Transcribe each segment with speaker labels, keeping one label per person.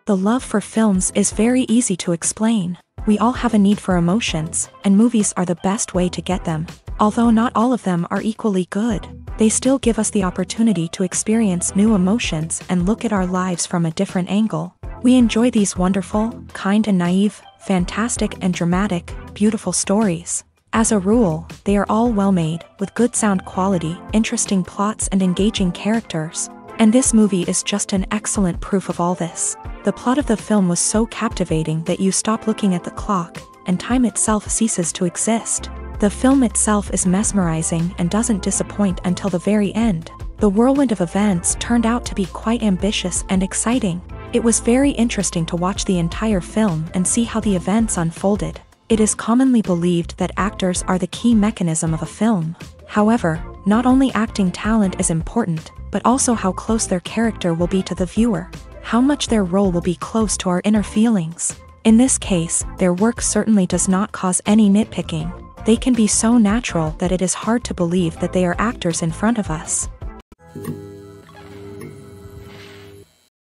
Speaker 1: The love for films is very easy to explain. We all have a need for emotions, and movies are the best way to get them. Although not all of them are equally good, they still give us the opportunity to experience new emotions and look at our lives from a different angle. We enjoy these wonderful, kind and naive, fantastic and dramatic, beautiful stories. As a rule, they are all well made, with good sound quality, interesting plots and engaging characters. And this movie is just an excellent proof of all this. The plot of the film was so captivating that you stop looking at the clock, and time itself ceases to exist. The film itself is mesmerizing and doesn't disappoint until the very end. The whirlwind of events turned out to be quite ambitious and exciting. It was very interesting to watch the entire film and see how the events unfolded. It is commonly believed that actors are the key mechanism of a film. However, not only acting talent is important, but also how close their character will be to the viewer. How much their role will be close to our inner feelings. In this case, their work certainly does not cause any nitpicking. They can be so natural that it is hard to believe that they are actors in front of us.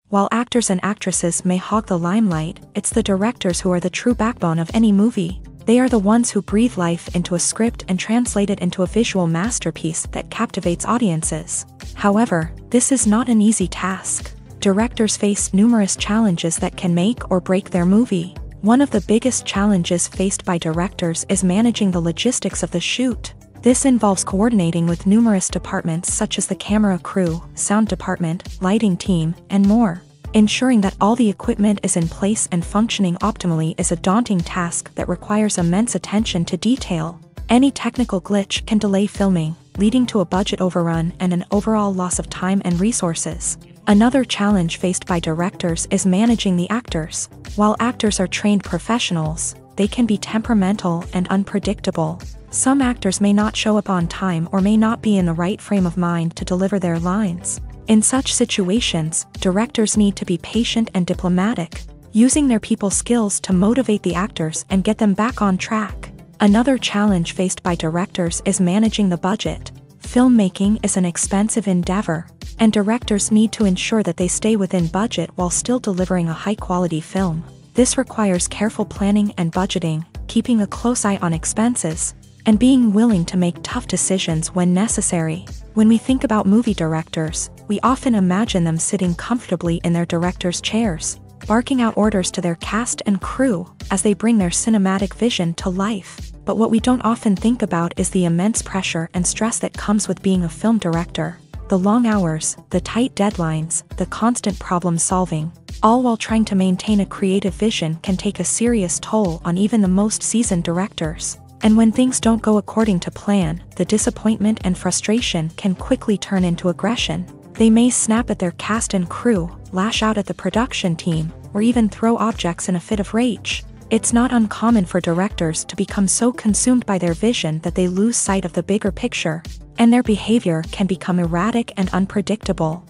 Speaker 1: While actors and actresses may hog the limelight, it's the directors who are the true backbone of any movie. They are the ones who breathe life into a script and translate it into a visual masterpiece that captivates audiences. However, this is not an easy task. Directors face numerous challenges that can make or break their movie. One of the biggest challenges faced by directors is managing the logistics of the shoot. This involves coordinating with numerous departments such as the camera crew, sound department, lighting team, and more. Ensuring that all the equipment is in place and functioning optimally is a daunting task that requires immense attention to detail. Any technical glitch can delay filming, leading to a budget overrun and an overall loss of time and resources. Another challenge faced by directors is managing the actors. While actors are trained professionals, they can be temperamental and unpredictable. Some actors may not show up on time or may not be in the right frame of mind to deliver their lines. In such situations, directors need to be patient and diplomatic, using their people skills to motivate the actors and get them back on track. Another challenge faced by directors is managing the budget. Filmmaking is an expensive endeavor, and directors need to ensure that they stay within budget while still delivering a high-quality film. This requires careful planning and budgeting, keeping a close eye on expenses, and being willing to make tough decisions when necessary. When we think about movie directors, we often imagine them sitting comfortably in their director's chairs, barking out orders to their cast and crew as they bring their cinematic vision to life. But what we don't often think about is the immense pressure and stress that comes with being a film director. The long hours, the tight deadlines, the constant problem solving, all while trying to maintain a creative vision can take a serious toll on even the most seasoned directors. And when things don't go according to plan, the disappointment and frustration can quickly turn into aggression. They may snap at their cast and crew, lash out at the production team, or even throw objects in a fit of rage. It's not uncommon for directors to become so consumed by their vision that they lose sight of the bigger picture, and their behavior can become erratic and unpredictable.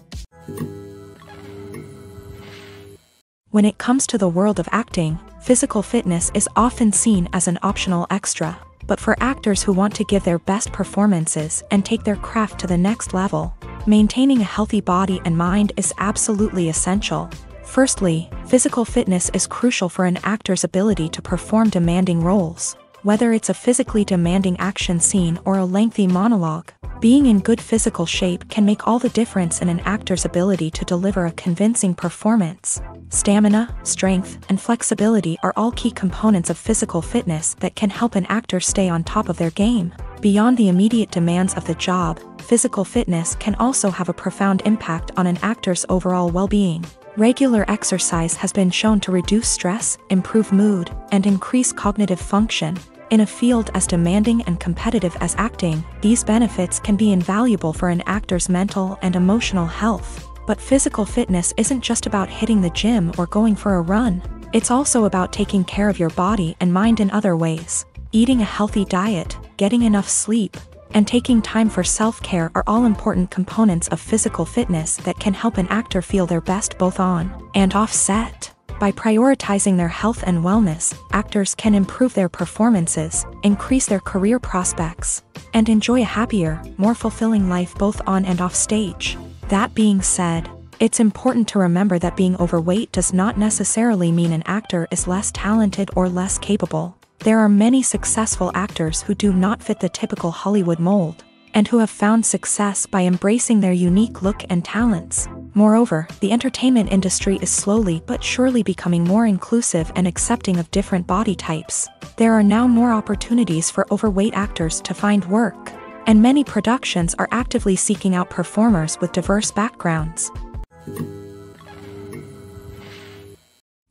Speaker 1: When it comes to the world of acting, physical fitness is often seen as an optional extra, but for actors who want to give their best performances and take their craft to the next level, maintaining a healthy body and mind is absolutely essential. Firstly, physical fitness is crucial for an actor's ability to perform demanding roles. Whether it's a physically demanding action scene or a lengthy monologue, being in good physical shape can make all the difference in an actor's ability to deliver a convincing performance. Stamina, strength, and flexibility are all key components of physical fitness that can help an actor stay on top of their game. Beyond the immediate demands of the job, physical fitness can also have a profound impact on an actor's overall well-being. Regular exercise has been shown to reduce stress, improve mood, and increase cognitive function. In a field as demanding and competitive as acting, these benefits can be invaluable for an actor's mental and emotional health. But physical fitness isn't just about hitting the gym or going for a run. It's also about taking care of your body and mind in other ways. Eating a healthy diet, getting enough sleep, and taking time for self-care are all important components of physical fitness that can help an actor feel their best both on and off set. By prioritizing their health and wellness, actors can improve their performances, increase their career prospects, and enjoy a happier, more fulfilling life both on and off stage. That being said, It's important to remember that being overweight does not necessarily mean an actor is less talented or less capable. There are many successful actors who do not fit the typical Hollywood mold, and who have found success by embracing their unique look and talents. Moreover, the entertainment industry is slowly but surely becoming more inclusive and accepting of different body types. There are now more opportunities for overweight actors to find work, and many productions are actively seeking out performers with diverse backgrounds.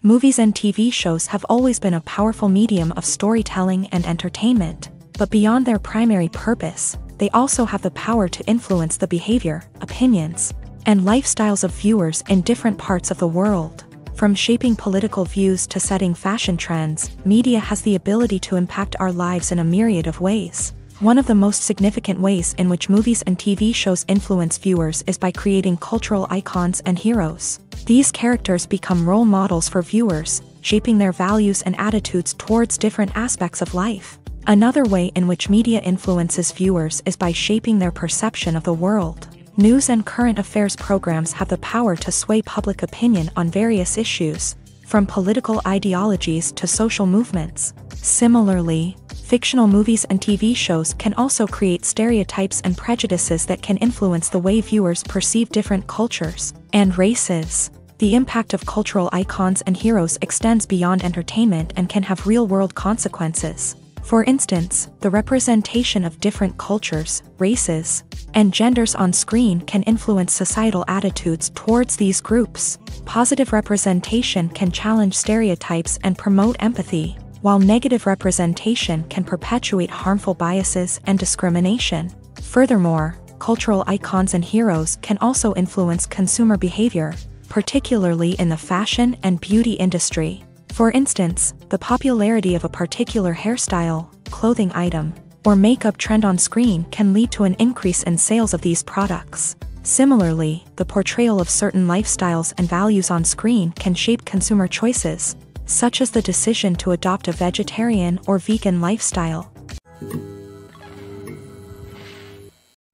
Speaker 1: Movies and TV shows have always been a powerful medium of storytelling and entertainment, but beyond their primary purpose, they also have the power to influence the behavior, opinions, and lifestyles of viewers in different parts of the world. From shaping political views to setting fashion trends, media has the ability to impact our lives in a myriad of ways. One of the most significant ways in which movies and TV shows influence viewers is by creating cultural icons and heroes. These characters become role models for viewers, shaping their values and attitudes towards different aspects of life. Another way in which media influences viewers is by shaping their perception of the world. News and current affairs programs have the power to sway public opinion on various issues, from political ideologies to social movements. Similarly, fictional movies and TV shows can also create stereotypes and prejudices that can influence the way viewers perceive different cultures and races. The impact of cultural icons and heroes extends beyond entertainment and can have real-world consequences. For instance, the representation of different cultures, races, and genders on screen can influence societal attitudes towards these groups. Positive representation can challenge stereotypes and promote empathy, while negative representation can perpetuate harmful biases and discrimination. Furthermore, cultural icons and heroes can also influence consumer behavior, particularly in the fashion and beauty industry. For instance, the popularity of a particular hairstyle, clothing item, or makeup trend on screen can lead to an increase in sales of these products. Similarly, the portrayal of certain lifestyles and values on screen can shape consumer choices, such as the decision to adopt a vegetarian or vegan lifestyle.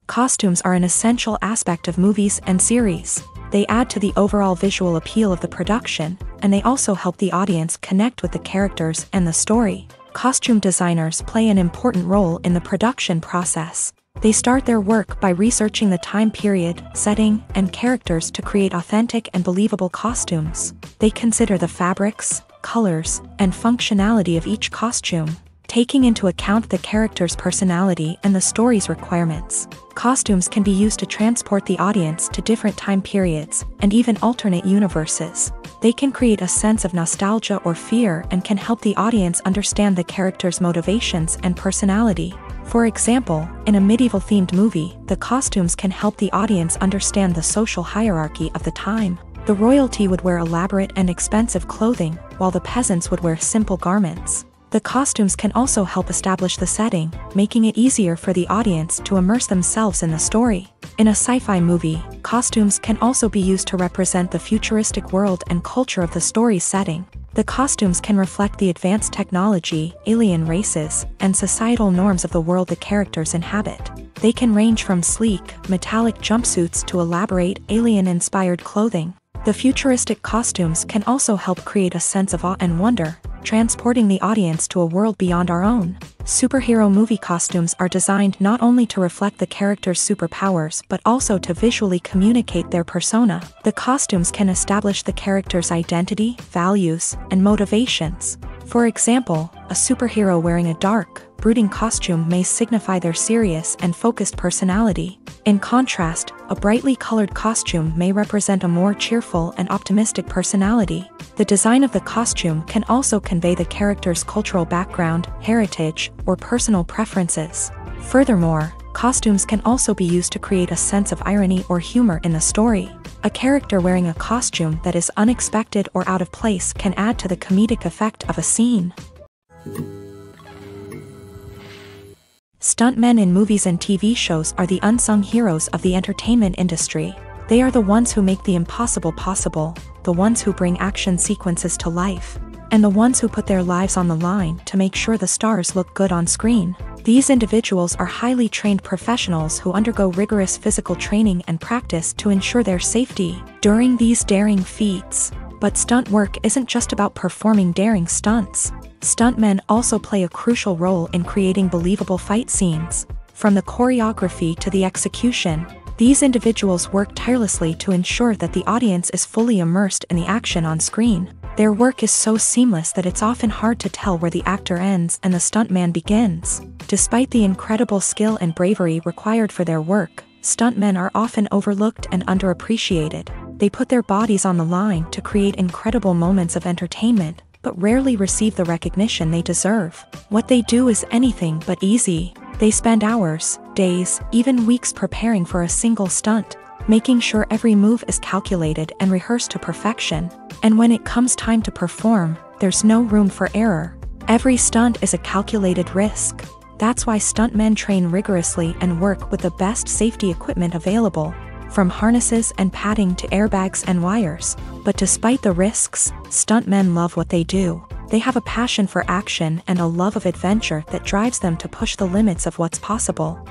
Speaker 1: Costumes are an essential aspect of movies and series. They add to the overall visual appeal of the production, and they also help the audience connect with the characters and the story. Costume designers play an important role in the production process. They start their work by researching the time period, setting, and characters to create authentic and believable costumes. They consider the fabrics, colors, and functionality of each costume, taking into account the character's personality and the story's requirements. Costumes can be used to transport the audience to different time periods and even alternate universes. They can create a sense of nostalgia or fear and can help the audience understand the character's motivations and personality. For example, in a medieval-themed movie, the costumes can help the audience understand the social hierarchy of the time. The royalty would wear elaborate and expensive clothing, while the peasants would wear simple garments. The costumes can also help establish the setting, making it easier for the audience to immerse themselves in the story. In a sci-fi movie, costumes can also be used to represent the futuristic world and culture of the story's setting. The costumes can reflect the advanced technology, alien races, and societal norms of the world the characters inhabit. They can range from sleek, metallic jumpsuits to elaborate, alien-inspired clothing. The futuristic costumes can also help create a sense of awe and wonder, transporting the audience to a world beyond our own. Superhero movie costumes are designed not only to reflect the character's superpowers but also to visually communicate their persona. The costumes can establish the character's identity, values, and motivations. For example, a superhero wearing a dark, brooding costume may signify their serious and focused personality. In contrast, a brightly colored costume may represent a more cheerful and optimistic personality. The design of the costume can also convey the character's cultural background, heritage, or personal preferences. Furthermore, costumes can also be used to create a sense of irony or humor in the story. A character wearing a costume that is unexpected or out of place can add to the comedic effect of a scene. Stuntmen in movies and TV shows are the unsung heroes of the entertainment industry. They are the ones who make the impossible possible, the ones who bring action sequences to life, and the ones who put their lives on the line to make sure the stars look good on screen. These individuals are highly trained professionals who undergo rigorous physical training and practice to ensure their safety during these daring feats. But stunt work isn't just about performing daring stunts. Stuntmen also play a crucial role in creating believable fight scenes. From the choreography to the execution, these individuals work tirelessly to ensure that the audience is fully immersed in the action on screen. Their work is so seamless that it's often hard to tell where the actor ends and the stuntman begins. Despite the incredible skill and bravery required for their work, stuntmen are often overlooked and underappreciated. They put their bodies on the line to create incredible moments of entertainment, but rarely receive the recognition they deserve. What they do is anything but easy. They spend hours, days, even weeks preparing for a single stunt, making sure every move is calculated and rehearsed to perfection. And when it comes time to perform, there's no room for error. Every stunt is a calculated risk. That's why stuntmen train rigorously and work with the best safety equipment available, from harnesses and padding to airbags and wires. But despite the risks, stuntmen love what they do. They have a passion for action and a love of adventure that drives them to push the limits of what's possible.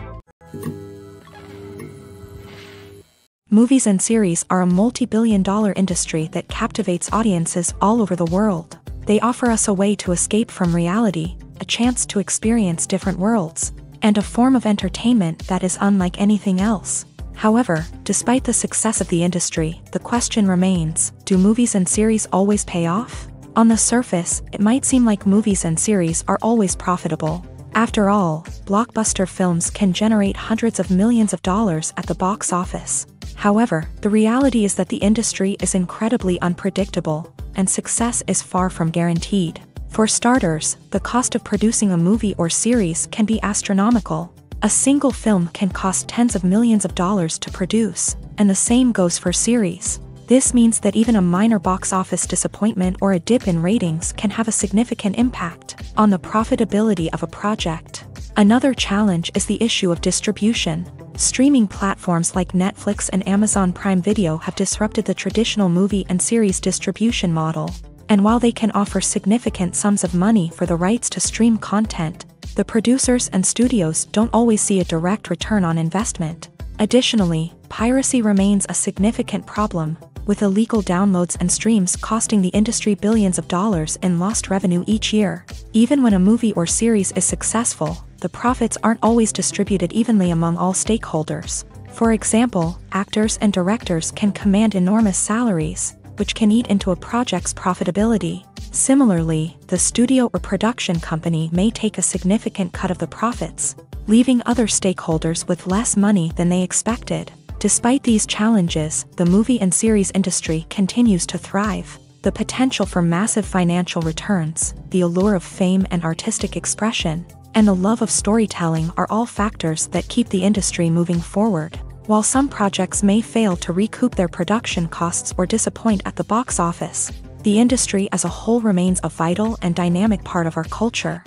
Speaker 1: Movies and series are a multi-billion-dollar industry that captivates audiences all over the world. They offer us a way to escape from reality, a chance to experience different worlds, and a form of entertainment that is unlike anything else. However, despite the success of the industry, the question remains, do movies and series always pay off? On the surface, it might seem like movies and series are always profitable. After all, blockbuster films can generate hundreds of millions of dollars at the box office. However, the reality is that the industry is incredibly unpredictable, and success is far from guaranteed. For starters, the cost of producing a movie or series can be astronomical. A single film can cost tens of millions of dollars to produce, and the same goes for series. This means that even a minor box office disappointment or a dip in ratings can have a significant impact on the profitability of a project. Another challenge is the issue of distribution. Streaming platforms like Netflix and Amazon Prime Video have disrupted the traditional movie and series distribution model. And while they can offer significant sums of money for the rights to stream content, the producers and studios don't always see a direct return on investment. Additionally, piracy remains a significant problem, with illegal downloads and streams costing the industry billions of dollars in lost revenue each year. Even when a movie or series is successful, the profits aren't always distributed evenly among all stakeholders. For example, actors and directors can command enormous salaries, which can eat into a project's profitability. Similarly, the studio or production company may take a significant cut of the profits, leaving other stakeholders with less money than they expected. Despite these challenges, the movie and series industry continues to thrive. The potential for massive financial returns, the allure of fame and artistic expression, and the love of storytelling are all factors that keep the industry moving forward. While some projects may fail to recoup their production costs or disappoint at the box office, the industry as a whole remains a vital and dynamic part of our culture.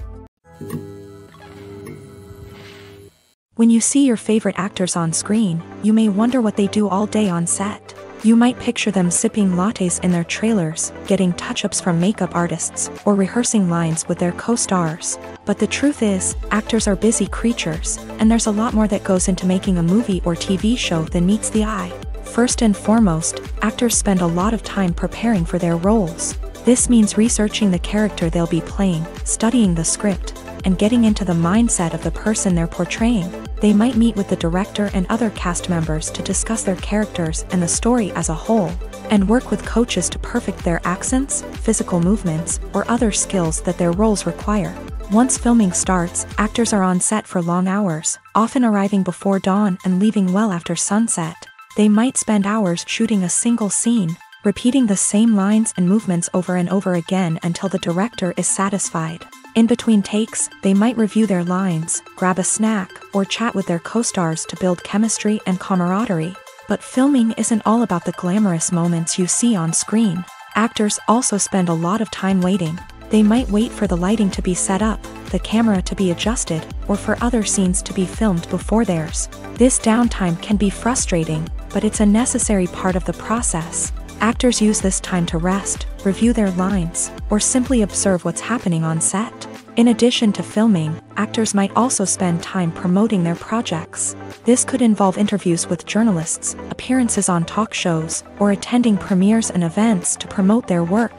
Speaker 1: When you see your favorite actors on screen, you may wonder what they do all day on set. You might picture them sipping lattes in their trailers, getting touch-ups from makeup artists, or rehearsing lines with their co-stars. But the truth is, actors are busy creatures, and there's a lot more that goes into making a movie or TV show than meets the eye. First and foremost, actors spend a lot of time preparing for their roles. This means researching the character they'll be playing, studying the script, and getting into the mindset of the person they're portraying. They might meet with the director and other cast members to discuss their characters and the story as a whole, and work with coaches to perfect their accents, physical movements, or other skills that their roles require. Once filming starts, actors are on set for long hours, often arriving before dawn and leaving well after sunset. They might spend hours shooting a single scene, repeating the same lines and movements over and over again until the director is satisfied. In between takes, they might review their lines, grab a snack, or chat with their co-stars to build chemistry and camaraderie. But filming isn't all about the glamorous moments you see on screen. Actors also spend a lot of time waiting. They might wait for the lighting to be set up, the camera to be adjusted, or for other scenes to be filmed before theirs. This downtime can be frustrating, but it's a necessary part of the process. Actors use this time to rest, review their lines, or simply observe what's happening on set. In addition to filming, actors might also spend time promoting their projects. This could involve interviews with journalists, appearances on talk shows, or attending premieres and events to promote their work.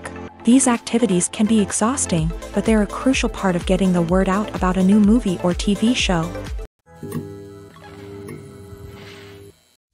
Speaker 1: These activities can be exhausting, but they're a crucial part of getting the word out about a new movie or TV show.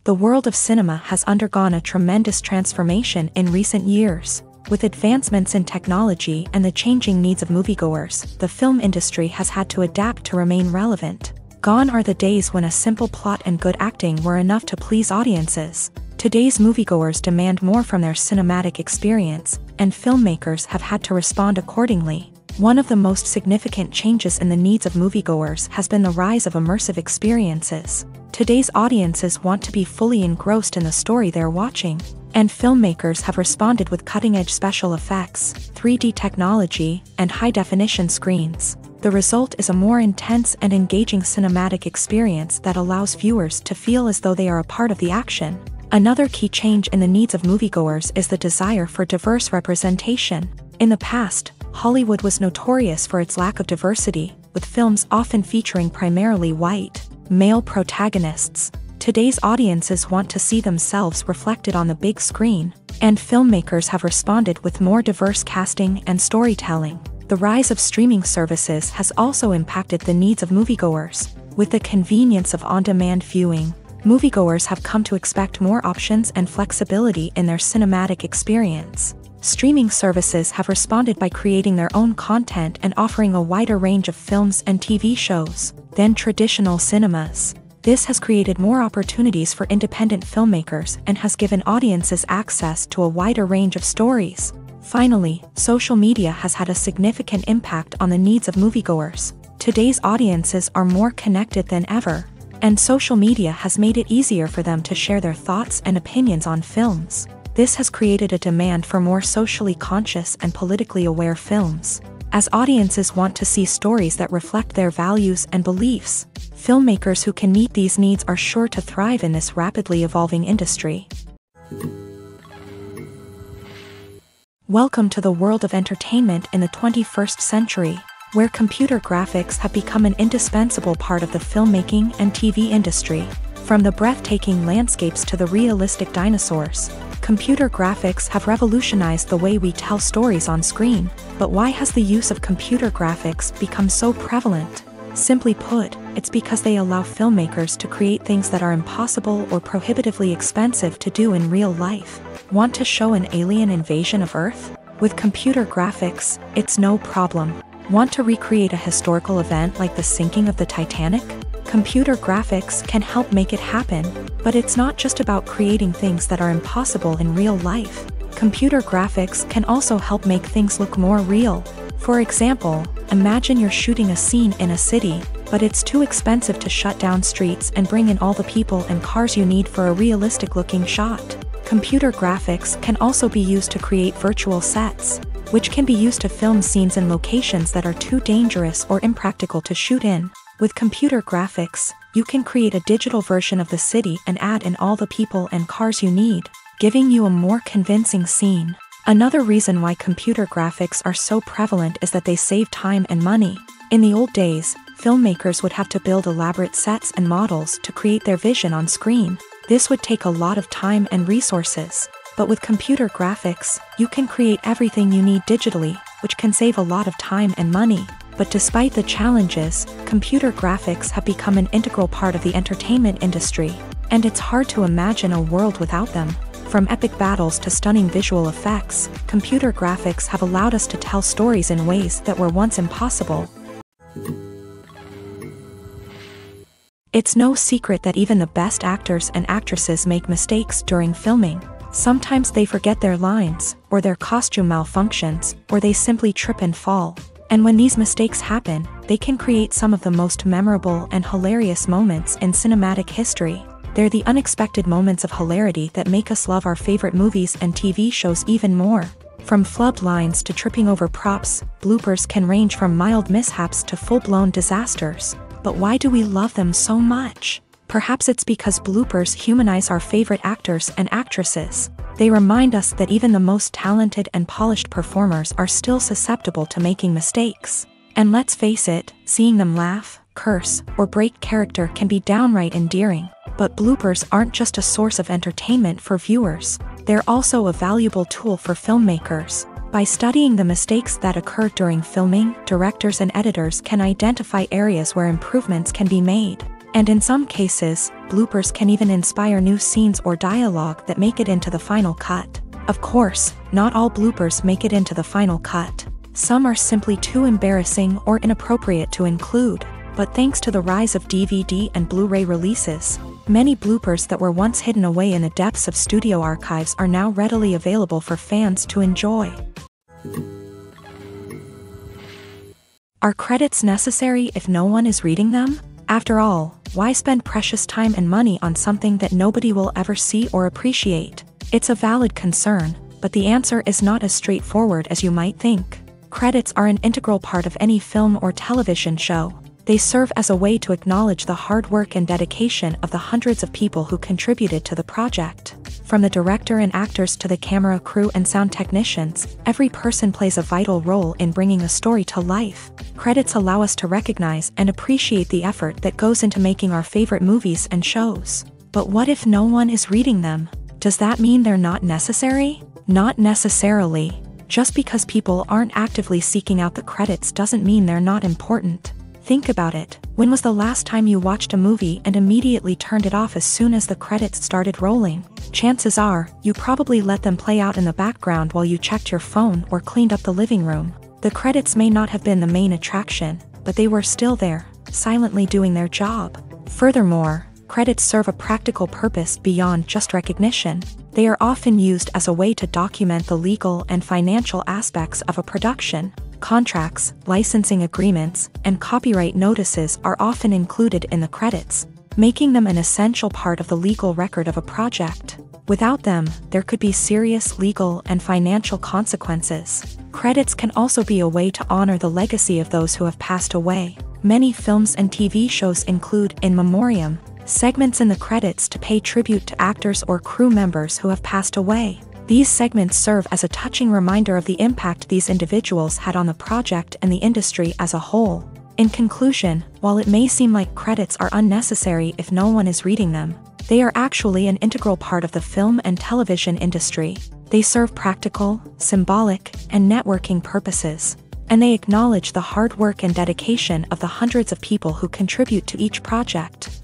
Speaker 1: The world of cinema has undergone a tremendous transformation in recent years. With advancements in technology and the changing needs of moviegoers, the film industry has had to adapt to remain relevant. Gone are the days when a simple plot and good acting were enough to please audiences. Today's moviegoers demand more from their cinematic experience, and filmmakers have had to respond accordingly. One of the most significant changes in the needs of moviegoers has been the rise of immersive experiences. Today's audiences want to be fully engrossed in the story they're watching, and filmmakers have responded with cutting-edge special effects, 3D technology, and high-definition screens. The result is a more intense and engaging cinematic experience that allows viewers to feel as though they are a part of the action. Another key change in the needs of moviegoers is the desire for diverse representation. In the past, Hollywood was notorious for its lack of diversity, with films often featuring primarily white, male protagonists. Today's audiences want to see themselves reflected on the big screen, and filmmakers have responded with more diverse casting and storytelling. The rise of streaming services has also impacted the needs of moviegoers. With the convenience of on-demand viewing, moviegoers have come to expect more options and flexibility in their cinematic experience. Streaming services have responded by creating their own content and offering a wider range of films and TV shows than traditional cinemas. This has created more opportunities for independent filmmakers and has given audiences access to a wider range of stories. Finally, social media has had a significant impact on the needs of moviegoers. Today's audiences are more connected than ever, and social media has made it easier for them to share their thoughts and opinions on films. This has created a demand for more socially conscious and politically aware films. As audiences want to see stories that reflect their values and beliefs, filmmakers who can meet these needs are sure to thrive in this rapidly evolving industry. Welcome to the world of entertainment in the 21st century, where computer graphics have become an indispensable part of the filmmaking and TV industry. From the breathtaking landscapes to the realistic dinosaurs, computer graphics have revolutionized the way we tell stories on screen. But why has the use of computer graphics become so prevalent? Simply put, it's because they allow filmmakers to create things that are impossible or prohibitively expensive to do in real life. Want to show an alien invasion of Earth? With computer graphics, it's no problem. Want to recreate a historical event like the sinking of the Titanic? Computer graphics can help make it happen, but it's not just about creating things that are impossible in real life. Computer graphics can also help make things look more real. For example, imagine you're shooting a scene in a city, but it's too expensive to shut down streets and bring in all the people and cars you need for a realistic-looking shot. Computer graphics can also be used to create virtual sets, which can be used to film scenes in locations that are too dangerous or impractical to shoot in. With computer graphics, you can create a digital version of the city and add in all the people and cars you need, giving you a more convincing scene. Another reason why computer graphics are so prevalent is that they save time and money. In the old days, filmmakers would have to build elaborate sets and models to create their vision on screen. This would take a lot of time and resources. But with computer graphics, you can create everything you need digitally, which can save a lot of time and money. But despite the challenges, computer graphics have become an integral part of the entertainment industry, and it's hard to imagine a world without them. From epic battles to stunning visual effects, computer graphics have allowed us to tell stories in ways that were once impossible. It's no secret that even the best actors and actresses make mistakes during filming. Sometimes they forget their lines, or their costume malfunctions, or they simply trip and fall. And when these mistakes happen, they can create some of the most memorable and hilarious moments in cinematic history. They're the unexpected moments of hilarity that make us love our favorite movies and TV shows even more. From flubbed lines to tripping over props, bloopers can range from mild mishaps to full-blown disasters. But why do we love them so much? Perhaps it's because bloopers humanize our favorite actors and actresses. They remind us that even the most talented and polished performers are still susceptible to making mistakes. And let's face it, seeing them laugh, curse, or break character can be downright endearing. But bloopers aren't just a source of entertainment for viewers, they're also a valuable tool for filmmakers. By studying the mistakes that occur during filming, directors and editors can identify areas where improvements can be made. And in some cases, bloopers can even inspire new scenes or dialogue that make it into the final cut. Of course, not all bloopers make it into the final cut. Some are simply too embarrassing or inappropriate to include. But thanks to the rise of DVD and Blu-ray releases, many bloopers that were once hidden away in the depths of studio archives are now readily available for fans to enjoy. Are credits necessary if no one is reading them? After all, why spend precious time and money on something that nobody will ever see or appreciate? It's a valid concern, but the answer is not as straightforward as you might think. Credits are an integral part of any film or television show. They serve as a way to acknowledge the hard work and dedication of the hundreds of people who contributed to the project. From the director and actors to the camera crew and sound technicians, every person plays a vital role in bringing a story to life. Credits allow us to recognize and appreciate the effort that goes into making our favorite movies and shows. But what if no one is reading them? Does that mean they're not necessary? Not necessarily. Just because people aren't actively seeking out the credits doesn't mean they're not important. Think about it. When was the last time you watched a movie and immediately turned it off as soon as the credits started rolling? Chances are, you probably let them play out in the background while you checked your phone or cleaned up the living room. The credits may not have been the main attraction, but they were still there, silently doing their job. Furthermore, credits serve a practical purpose beyond just recognition. They are often used as a way to document the legal and financial aspects of a production. Contracts, licensing agreements, and copyright notices are often included in the credits, making them an essential part of the legal record of a project. Without them, there could be serious legal and financial consequences. Credits can also be a way to honor the legacy of those who have passed away. Many films and TV shows include in memoriam segments in the credits to pay tribute to actors or crew members who have passed away. These segments serve as a touching reminder of the impact these individuals had on the project and the industry as a whole. In conclusion, while it may seem like credits are unnecessary if no one is reading them, they are actually an integral part of the film and television industry. They serve practical, symbolic, and networking purposes, and they acknowledge the hard work and dedication of the hundreds of people who contribute to each project.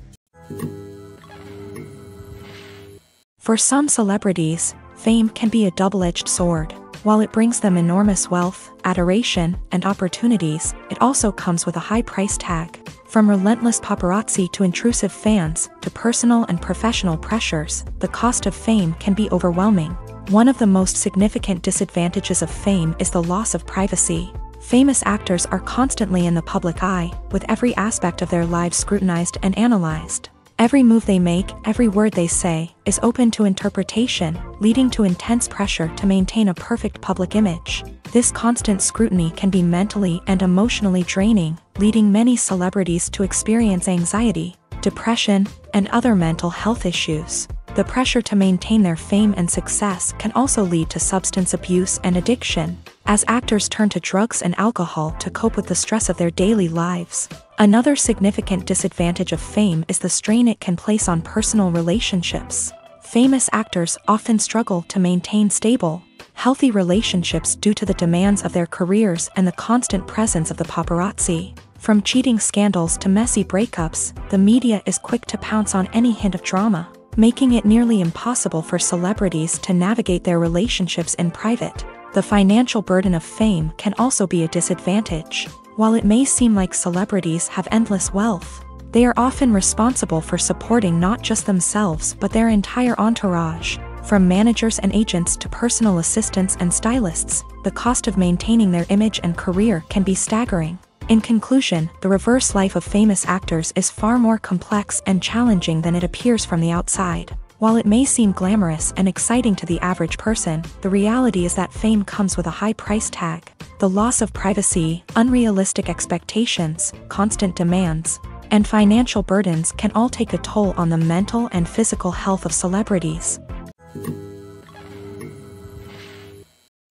Speaker 1: For some celebrities, fame can be a double-edged sword. While it brings them enormous wealth, adoration, and opportunities, it also comes with a high price tag. From relentless paparazzi to intrusive fans, to personal and professional pressures, the cost of fame can be overwhelming. One of the most significant disadvantages of fame is the loss of privacy. Famous actors are constantly in the public eye, with every aspect of their lives scrutinized and analyzed. Every move they make, every word they say, is open to interpretation, leading to intense pressure to maintain a perfect public image. This constant scrutiny can be mentally and emotionally draining, leading many celebrities to experience anxiety, depression, and other mental health issues. The pressure to maintain their fame and success can also lead to substance abuse and addiction, as actors turn to drugs and alcohol to cope with the stress of their daily lives. Another significant disadvantage of fame is the strain it can place on personal relationships. Famous actors often struggle to maintain stable, healthy relationships due to the demands of their careers and the constant presence of the paparazzi. From cheating scandals to messy breakups, the media is quick to pounce on any hint of drama, making it nearly impossible for celebrities to navigate their relationships in private. The financial burden of fame can also be a disadvantage. While it may seem like celebrities have endless wealth, they are often responsible for supporting not just themselves but their entire entourage. From managers and agents to personal assistants and stylists, the cost of maintaining their image and career can be staggering. In conclusion, the reverse life of famous actors is far more complex and challenging than it appears from the outside. While it may seem glamorous and exciting to the average person, the reality is that fame comes with a high price tag. The loss of privacy, unrealistic expectations, constant demands, and financial burdens can all take a toll on the mental and physical health of celebrities.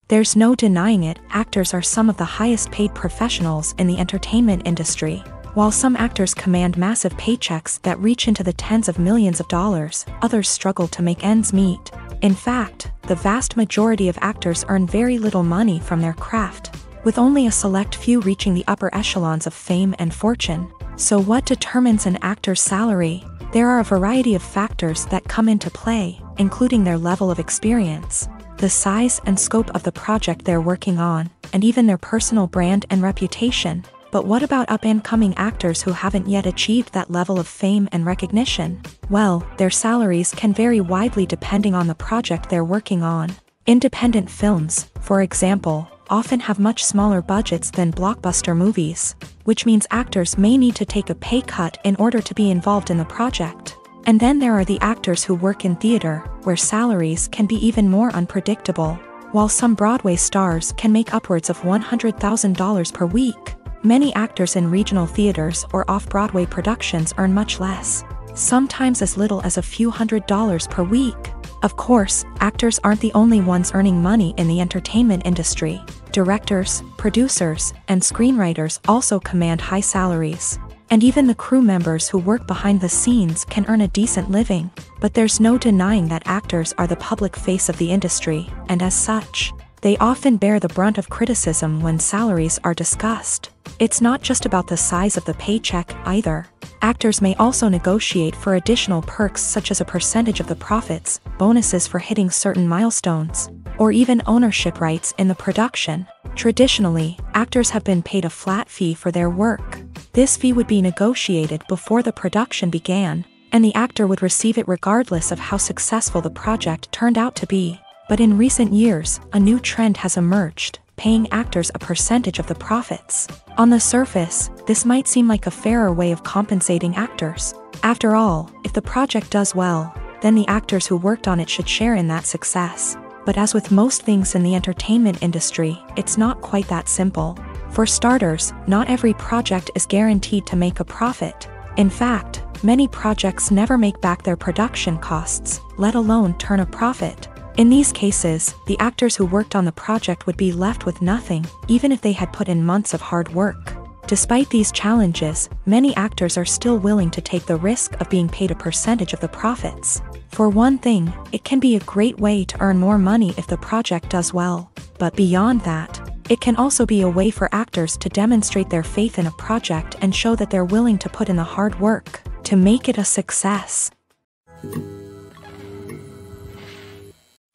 Speaker 1: There's no denying it, actors are some of the highest paid professionals in the entertainment industry. While some actors command massive paychecks that reach into the tens of millions of dollars, others struggle to make ends meet. In fact, the vast majority of actors earn very little money from their craft, with only a select few reaching the upper echelons of fame and fortune. So what determines an actor's salary? There are a variety of factors that come into play, including their level of experience, the size and scope of the project they're working on, and even their personal brand and reputation. But what about up-and-coming actors who haven't yet achieved that level of fame and recognition? Well, their salaries can vary widely depending on the project they're working on. Independent films, for example, often have much smaller budgets than blockbuster movies, which means actors may need to take a pay cut in order to be involved in the project. And then there are the actors who work in theater, where salaries can be even more unpredictable. While some Broadway stars can make upwards of $100,000 per week, many actors in regional theaters or off-Broadway productions earn much less, sometimes as little as a few $100s per week. Of course, actors aren't the only ones earning money in the entertainment industry. Directors, producers, and screenwriters also command high salaries. And even the crew members who work behind the scenes can earn a decent living. But there's no denying that actors are the public face of the industry, and as such, they often bear the brunt of criticism when salaries are discussed. It's not just about the size of the paycheck, either. Actors may also negotiate for additional perks such as a percentage of the profits, bonuses for hitting certain milestones, or even ownership rights in the production. Traditionally, actors have been paid a flat fee for their work. This fee would be negotiated before the production began, and the actor would receive it regardless of how successful the project turned out to be. But in recent years, a new trend has emerged, paying actors a percentage of the profits. On the surface, this might seem like a fairer way of compensating actors. After all, if the project does well, then the actors who worked on it should share in that success. But as with most things in the entertainment industry, it's not quite that simple. For starters, not every project is guaranteed to make a profit. In fact, many projects never make back their production costs, let alone turn a profit. In these cases, the actors who worked on the project would be left with nothing, even if they had put in months of hard work. Despite these challenges, many actors are still willing to take the risk of being paid a percentage of the profits. For one thing, it can be a great way to earn more money if the project does well. But beyond that, it can also be a way for actors to demonstrate their faith in a project and show that they're willing to put in the hard work to make it a success.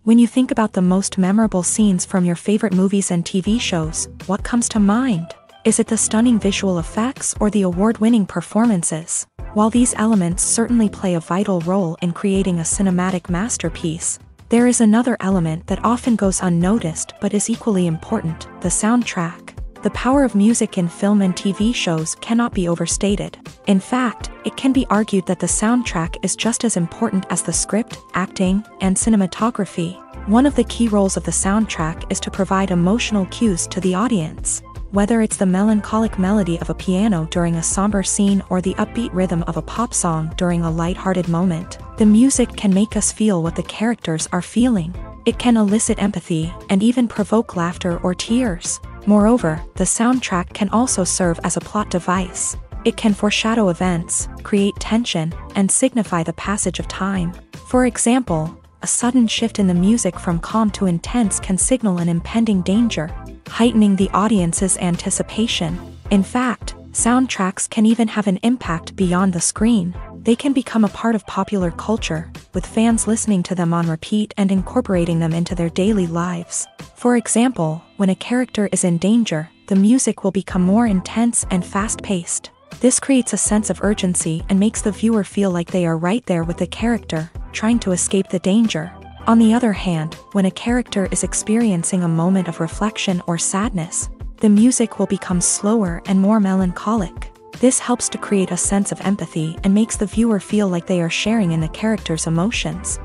Speaker 1: When you think about the most memorable scenes from your favorite movies and TV shows, what comes to mind? Is it the stunning visual effects or the award-winning performances? While these elements certainly play a vital role in creating a cinematic masterpiece, there is another element that often goes unnoticed but is equally important: the soundtrack. The power of music in film and TV shows cannot be overstated. In fact, it can be argued that the soundtrack is just as important as the script, acting, and cinematography. One of the key roles of the soundtrack is to provide emotional cues to the audience. Whether it's the melancholic melody of a piano during a somber scene or the upbeat rhythm of a pop song during a lighthearted moment, the music can make us feel what the characters are feeling. It can elicit empathy and even provoke laughter or tears. Moreover, the soundtrack can also serve as a plot device. It can foreshadow events, create tension, and signify the passage of time. For example, a sudden shift in the music from calm to intense can signal an impending danger, heightening the audience's anticipation. In fact, soundtracks can even have an impact beyond the screen. They can become a part of popular culture, with fans listening to them on repeat and incorporating them into their daily lives. For example, when a character is in danger, the music will become more intense and fast-paced. This creates a sense of urgency and makes the viewer feel like they are right there with the character, trying to escape the danger. On the other hand, when a character is experiencing a moment of reflection or sadness, the music will become slower and more melancholic. This helps to create a sense of empathy and makes the viewer feel like they are sharing in the character's emotions.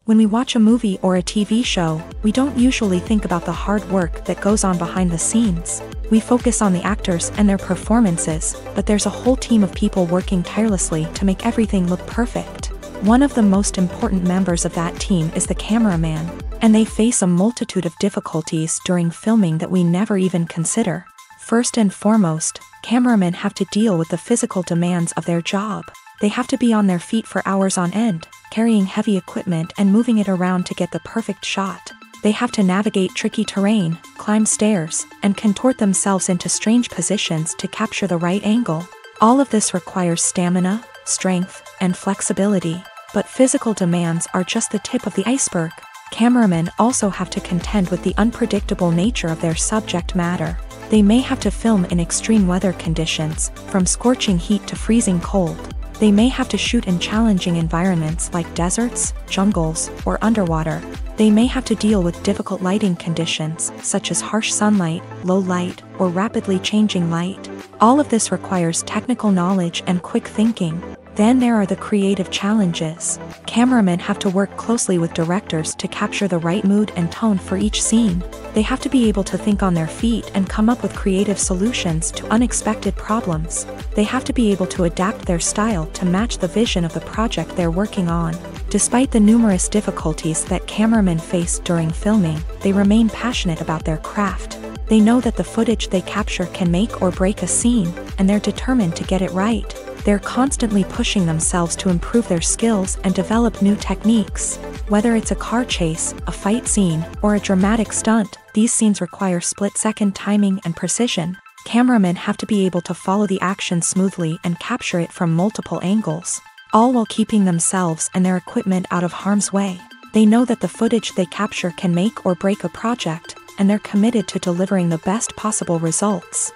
Speaker 1: When we watch a movie or a TV show, we don't usually think about the hard work that goes on behind the scenes. We focus on the actors and their performances, but there's a whole team of people working tirelessly to make everything look perfect. One of the most important members of that team is the cameraman, and they face a multitude of difficulties during filming that we never even consider. First and foremost, cameramen have to deal with the physical demands of their job. They have to be on their feet for hours on end, carrying heavy equipment and moving it around to get the perfect shot. They have to navigate tricky terrain, climb stairs, and contort themselves into strange positions to capture the right angle. All of this requires stamina, strength, and flexibility. But physical demands are just the tip of the iceberg. Cameramen also have to contend with the unpredictable nature of their subject matter. They may have to film in extreme weather conditions, from scorching heat to freezing cold. They may have to shoot in challenging environments like deserts, jungles, or underwater. They may have to deal with difficult lighting conditions, such as harsh sunlight, low light, or rapidly changing light. All of this requires technical knowledge and quick thinking. Then there are the creative challenges. Cameramen have to work closely with directors to capture the right mood and tone for each scene. They have to be able to think on their feet and come up with creative solutions to unexpected problems. They have to be able to adapt their style to match the vision of the project they're working on. Despite the numerous difficulties that cameramen face during filming, they remain passionate about their craft. They know that the footage they capture can make or break a scene, and they're determined to get it right. They're constantly pushing themselves to improve their skills and develop new techniques. Whether it's a car chase, a fight scene, or a dramatic stunt, these scenes require split-second timing and precision. Cameramen have to be able to follow the action smoothly and capture it from multiple angles, all while keeping themselves and their equipment out of harm's way. They know that the footage they capture can make or break a project, and they're committed to delivering the best possible results.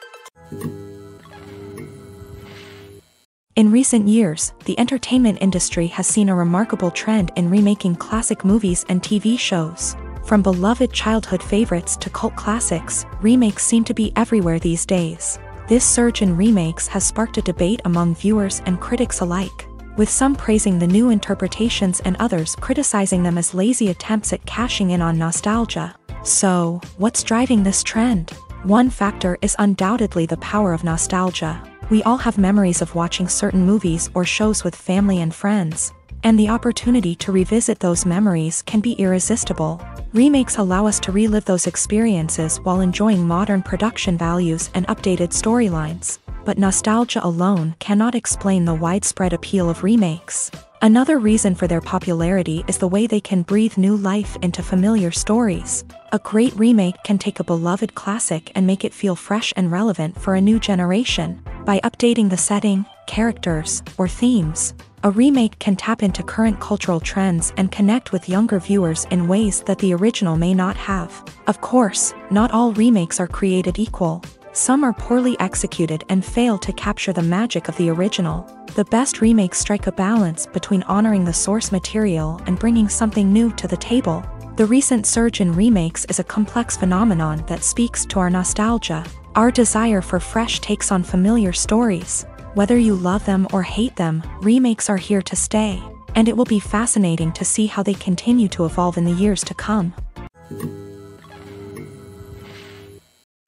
Speaker 1: In recent years, the entertainment industry has seen a remarkable trend in remaking classic movies and TV shows. From beloved childhood favorites to cult classics, remakes seem to be everywhere these days. This surge in remakes has sparked a debate among viewers and critics alike, with some praising the new interpretations and others criticizing them as lazy attempts at cashing in on nostalgia. So, what's driving this trend? One factor is undoubtedly the power of nostalgia. We all have memories of watching certain movies or shows with family and friends, and the opportunity to revisit those memories can be irresistible. Remakes allow us to relive those experiences while enjoying modern production values and updated storylines. But nostalgia alone cannot explain the widespread appeal of remakes. Another reason for their popularity is the way they can breathe new life into familiar stories. A great remake can take a beloved classic and make it feel fresh and relevant for a new generation. By updating the setting, characters, or themes, a remake can tap into current cultural trends and connect with younger viewers in ways that the original may not have. Of course, not all remakes are created equal. Some are poorly executed and fail to capture the magic of the original. The best remakes strike a balance between honoring the source material and bringing something new to the table. The recent surge in remakes is a complex phenomenon that speaks to our nostalgia, our desire for fresh takes on familiar stories. Whether you love them or hate them, remakes are here to stay, and it will be fascinating to see how they continue to evolve in the years to come.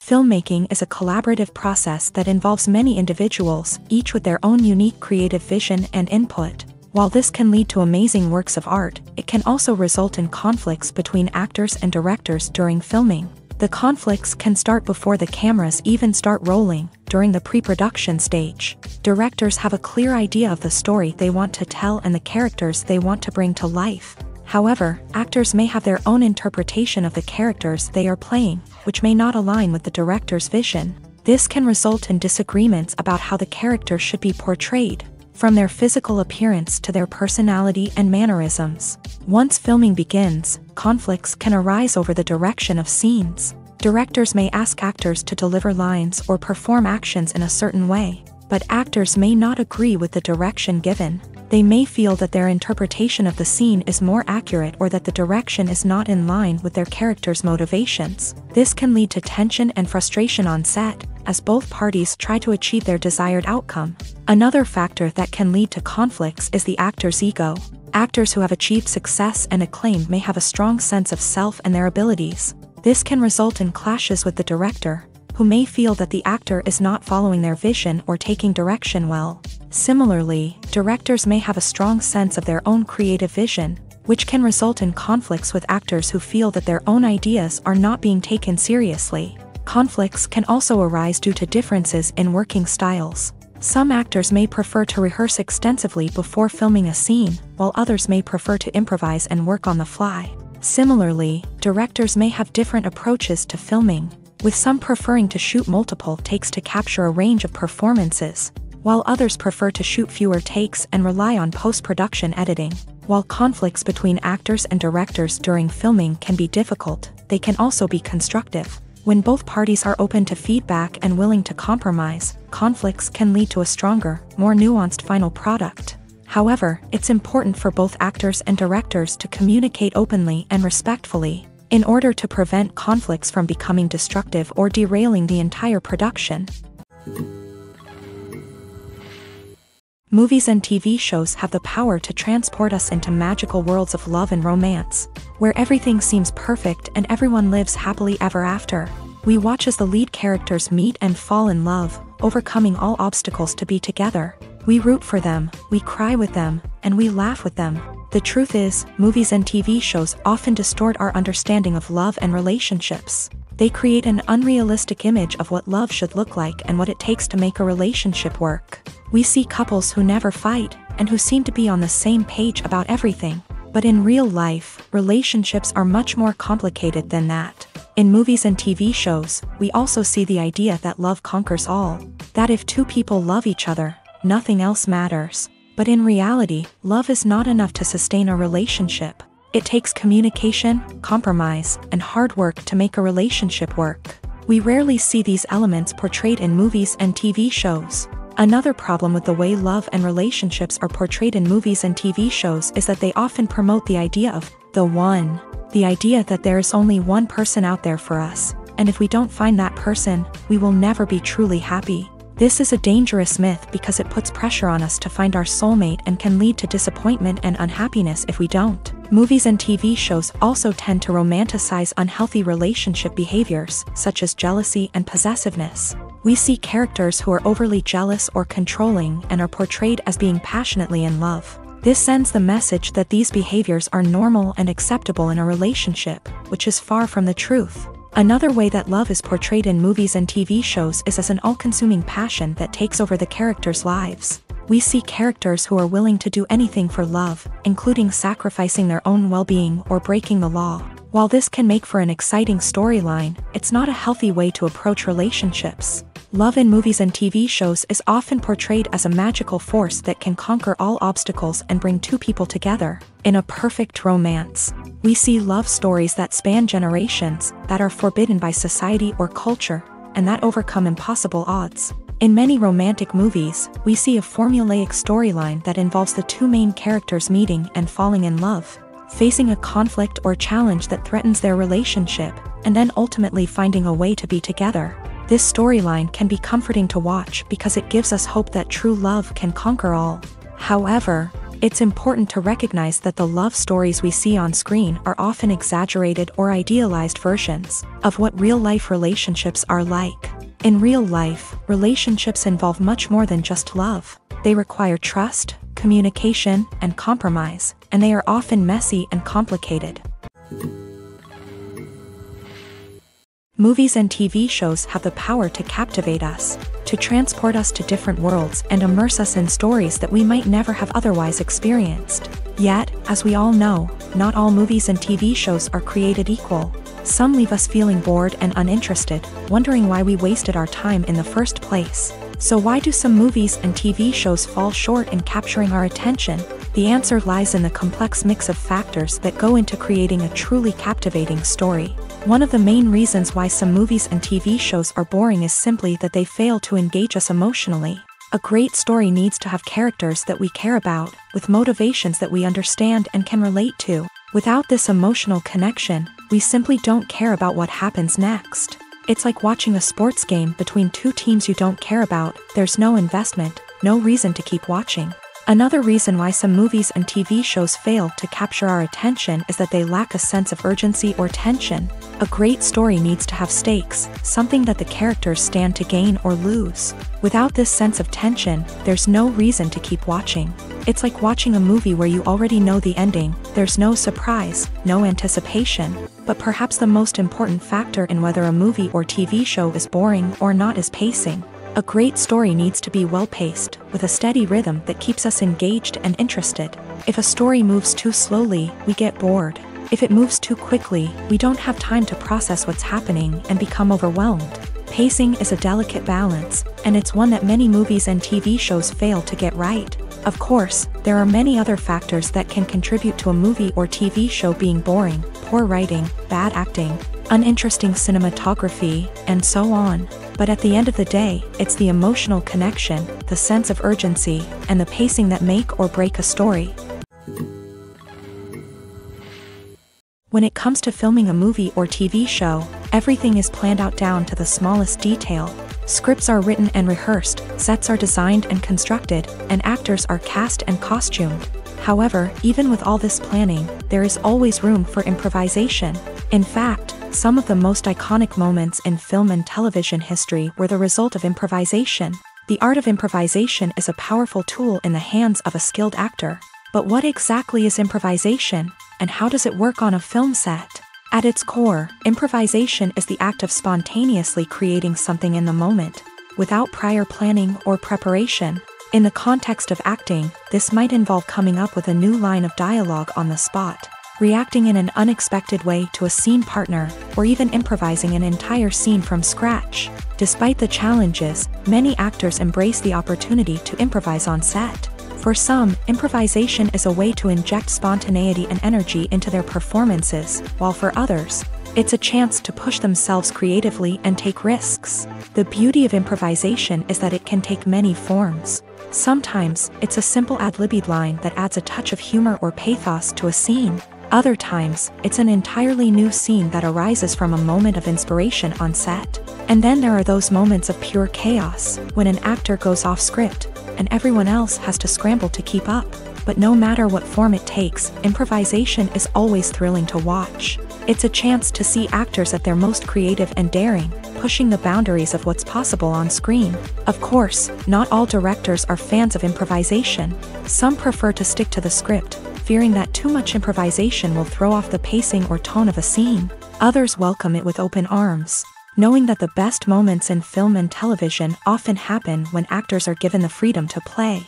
Speaker 1: Filmmaking is a collaborative process that involves many individuals, each with their own unique creative vision and input. While this can lead to amazing works of art, it can also result in conflicts between actors and directors during filming. The conflicts can start before the cameras even start rolling, during the pre-production stage. Directors have a clear idea of the story they want to tell and the characters they want to bring to life. However, actors may have their own interpretation of the characters they are playing, which may not align with the director's vision. This can result in disagreements about how the character should be portrayed, from their physical appearance to their personality and mannerisms. Once filming begins, conflicts can arise over the direction of scenes. Directors may ask actors to deliver lines or perform actions in a certain way, but actors may not agree with the direction given. They may feel that their interpretation of the scene is more accurate or that the direction is not in line with their character's motivations. This can lead to tension and frustration on set, as both parties try to achieve their desired outcome. Another factor that can lead to conflicts is the actor's ego. Actors who have achieved success and acclaim may have a strong sense of self and their abilities. This can result in clashes with the director, who may feel that the actor is not following their vision or taking direction well. Similarly, directors may have a strong sense of their own creative vision, which can result in conflicts with actors who feel that their own ideas are not being taken seriously. Conflicts can also arise due to differences in working styles. Some actors may prefer to rehearse extensively before filming a scene, while others may prefer to improvise and work on the fly. Similarly, directors may have different approaches to filming, with some preferring to shoot multiple takes to capture a range of performances, while others prefer to shoot fewer takes and rely on post-production editing. While conflicts between actors and directors during filming can be difficult, they can also be constructive. When both parties are open to feedback and willing to compromise, conflicts can lead to a stronger, more nuanced final product. However, it's important for both actors and directors to communicate openly and respectfully, in order to prevent conflicts from becoming destructive or derailing the entire production. Movies and TV shows have the power to transport us into magical worlds of love and romance, where everything seems perfect and everyone lives happily ever after. We watch as the lead characters meet and fall in love, overcoming all obstacles to be together. We root for them, we cry with them, and we laugh with them. The truth is, movies and TV shows often distort our understanding of love and relationships. They create an unrealistic image of what love should look like and what it takes to make a relationship work. We see couples who never fight, and who seem to be on the same page about everything. But in real life, relationships are much more complicated than that. In movies and TV shows, we also see the idea that love conquers all. That if two people love each other, nothing else matters. But in reality, love is not enough to sustain a relationship. It takes communication, compromise, and hard work to make a relationship work. We rarely see these elements portrayed in movies and TV shows. Another problem with the way love and relationships are portrayed in movies and TV shows is that they often promote the idea of the one. The idea that there is only one person out there for us, and if we don't find that person, we will never be truly happy. This is a dangerous myth because it puts pressure on us to find our soulmate and can lead to disappointment and unhappiness if we don't. Movies and TV shows also tend to romanticize unhealthy relationship behaviors, such as jealousy and possessiveness. We see characters who are overly jealous or controlling and are portrayed as being passionately in love. This sends the message that these behaviors are normal and acceptable in a relationship, which is far from the truth. Another way that love is portrayed in movies and TV shows is as an all-consuming passion that takes over the characters' lives. We see characters who are willing to do anything for love, including sacrificing their own well-being or breaking the law. While this can make for an exciting storyline, it's not a healthy way to approach relationships. Love in movies and TV shows is often portrayed as a magical force that can conquer all obstacles and bring two people together. In a perfect romance, we see love stories that span generations, that are forbidden by society or culture, and that overcome impossible odds. In many romantic movies, we see a formulaic storyline that involves the two main characters meeting and falling in love, facing a conflict or challenge that threatens their relationship, and then ultimately finding a way to be together. This storyline can be comforting to watch because it gives us hope that true love can conquer all. However, it's important to recognize that the love stories we see on screen are often exaggerated or idealized versions of what real-life relationships are like. In real life, relationships involve much more than just love. They require trust, communication, and compromise, and they are often messy and complicated. Movies and TV shows have the power to captivate us, to transport us to different worlds and immerse us in stories that we might never have otherwise experienced. Yet, as we all know, not all movies and TV shows are created equal. Some leave us feeling bored and uninterested, wondering why we wasted our time in the first place. So why do some movies and TV shows fall short in capturing our attention? The answer lies in the complex mix of factors that go into creating a truly captivating story. One of the main reasons why some movies and TV shows are boring is simply that they fail to engage us emotionally. A great story needs to have characters that we care about, with motivations that we understand and can relate to. Without this emotional connection, we simply don't care about what happens next. It's like watching a sports game between two teams you don't care about. There's no investment, no reason to keep watching. Another reason why some movies and TV shows fail to capture our attention is that they lack a sense of urgency or tension. A great story needs to have stakes, something that the characters stand to gain or lose. Without this sense of tension, there's no reason to keep watching. It's like watching a movie where you already know the ending, there's no surprise, no anticipation. But perhaps the most important factor in whether a movie or TV show is boring or not is pacing. A great story needs to be well-paced, with a steady rhythm that keeps us engaged and interested. If a story moves too slowly, we get bored. If it moves too quickly, we don't have time to process what's happening and become overwhelmed. Pacing is a delicate balance, and it's one that many movies and TV shows fail to get right. Of course, there are many other factors that can contribute to a movie or TV show being boring: poor writing, bad acting, uninteresting cinematography, and so on. But at the end of the day, it's the emotional connection, the sense of urgency, and the pacing that make or break a story. When it comes to filming a movie or TV show, everything is planned out down to the smallest detail. Scripts are written and rehearsed, sets are designed and constructed, and actors are cast and costumed. However, even with all this planning, there is always room for improvisation. In fact, some of the most iconic moments in film and television history were the result of improvisation. The art of improvisation is a powerful tool in the hands of a skilled actor. But what exactly is improvisation, and how does it work on a film set? At its core, improvisation is the act of spontaneously creating something in the moment, without prior planning or preparation. In the context of acting, this might involve coming up with a new line of dialogue on the spot, reacting in an unexpected way to a scene partner, or even improvising an entire scene from scratch. Despite the challenges, many actors embrace the opportunity to improvise on set. For some, improvisation is a way to inject spontaneity and energy into their performances, while for others, it's a chance to push themselves creatively and take risks. The beauty of improvisation is that it can take many forms. Sometimes, it's a simple ad-libbed line that adds a touch of humor or pathos to a scene. Other times, it's an entirely new scene that arises from a moment of inspiration on set. And then there are those moments of pure chaos, when an actor goes off script, and everyone else has to scramble to keep up. But no matter what form it takes, improvisation is always thrilling to watch. It's a chance to see actors at their most creative and daring, pushing the boundaries of what's possible on screen. Of course, not all directors are fans of improvisation. Some prefer to stick to the script, fearing that too much improvisation will throw off the pacing or tone of a scene. Others welcome it with open arms, knowing that the best moments in film and television often happen when actors are given the freedom to play.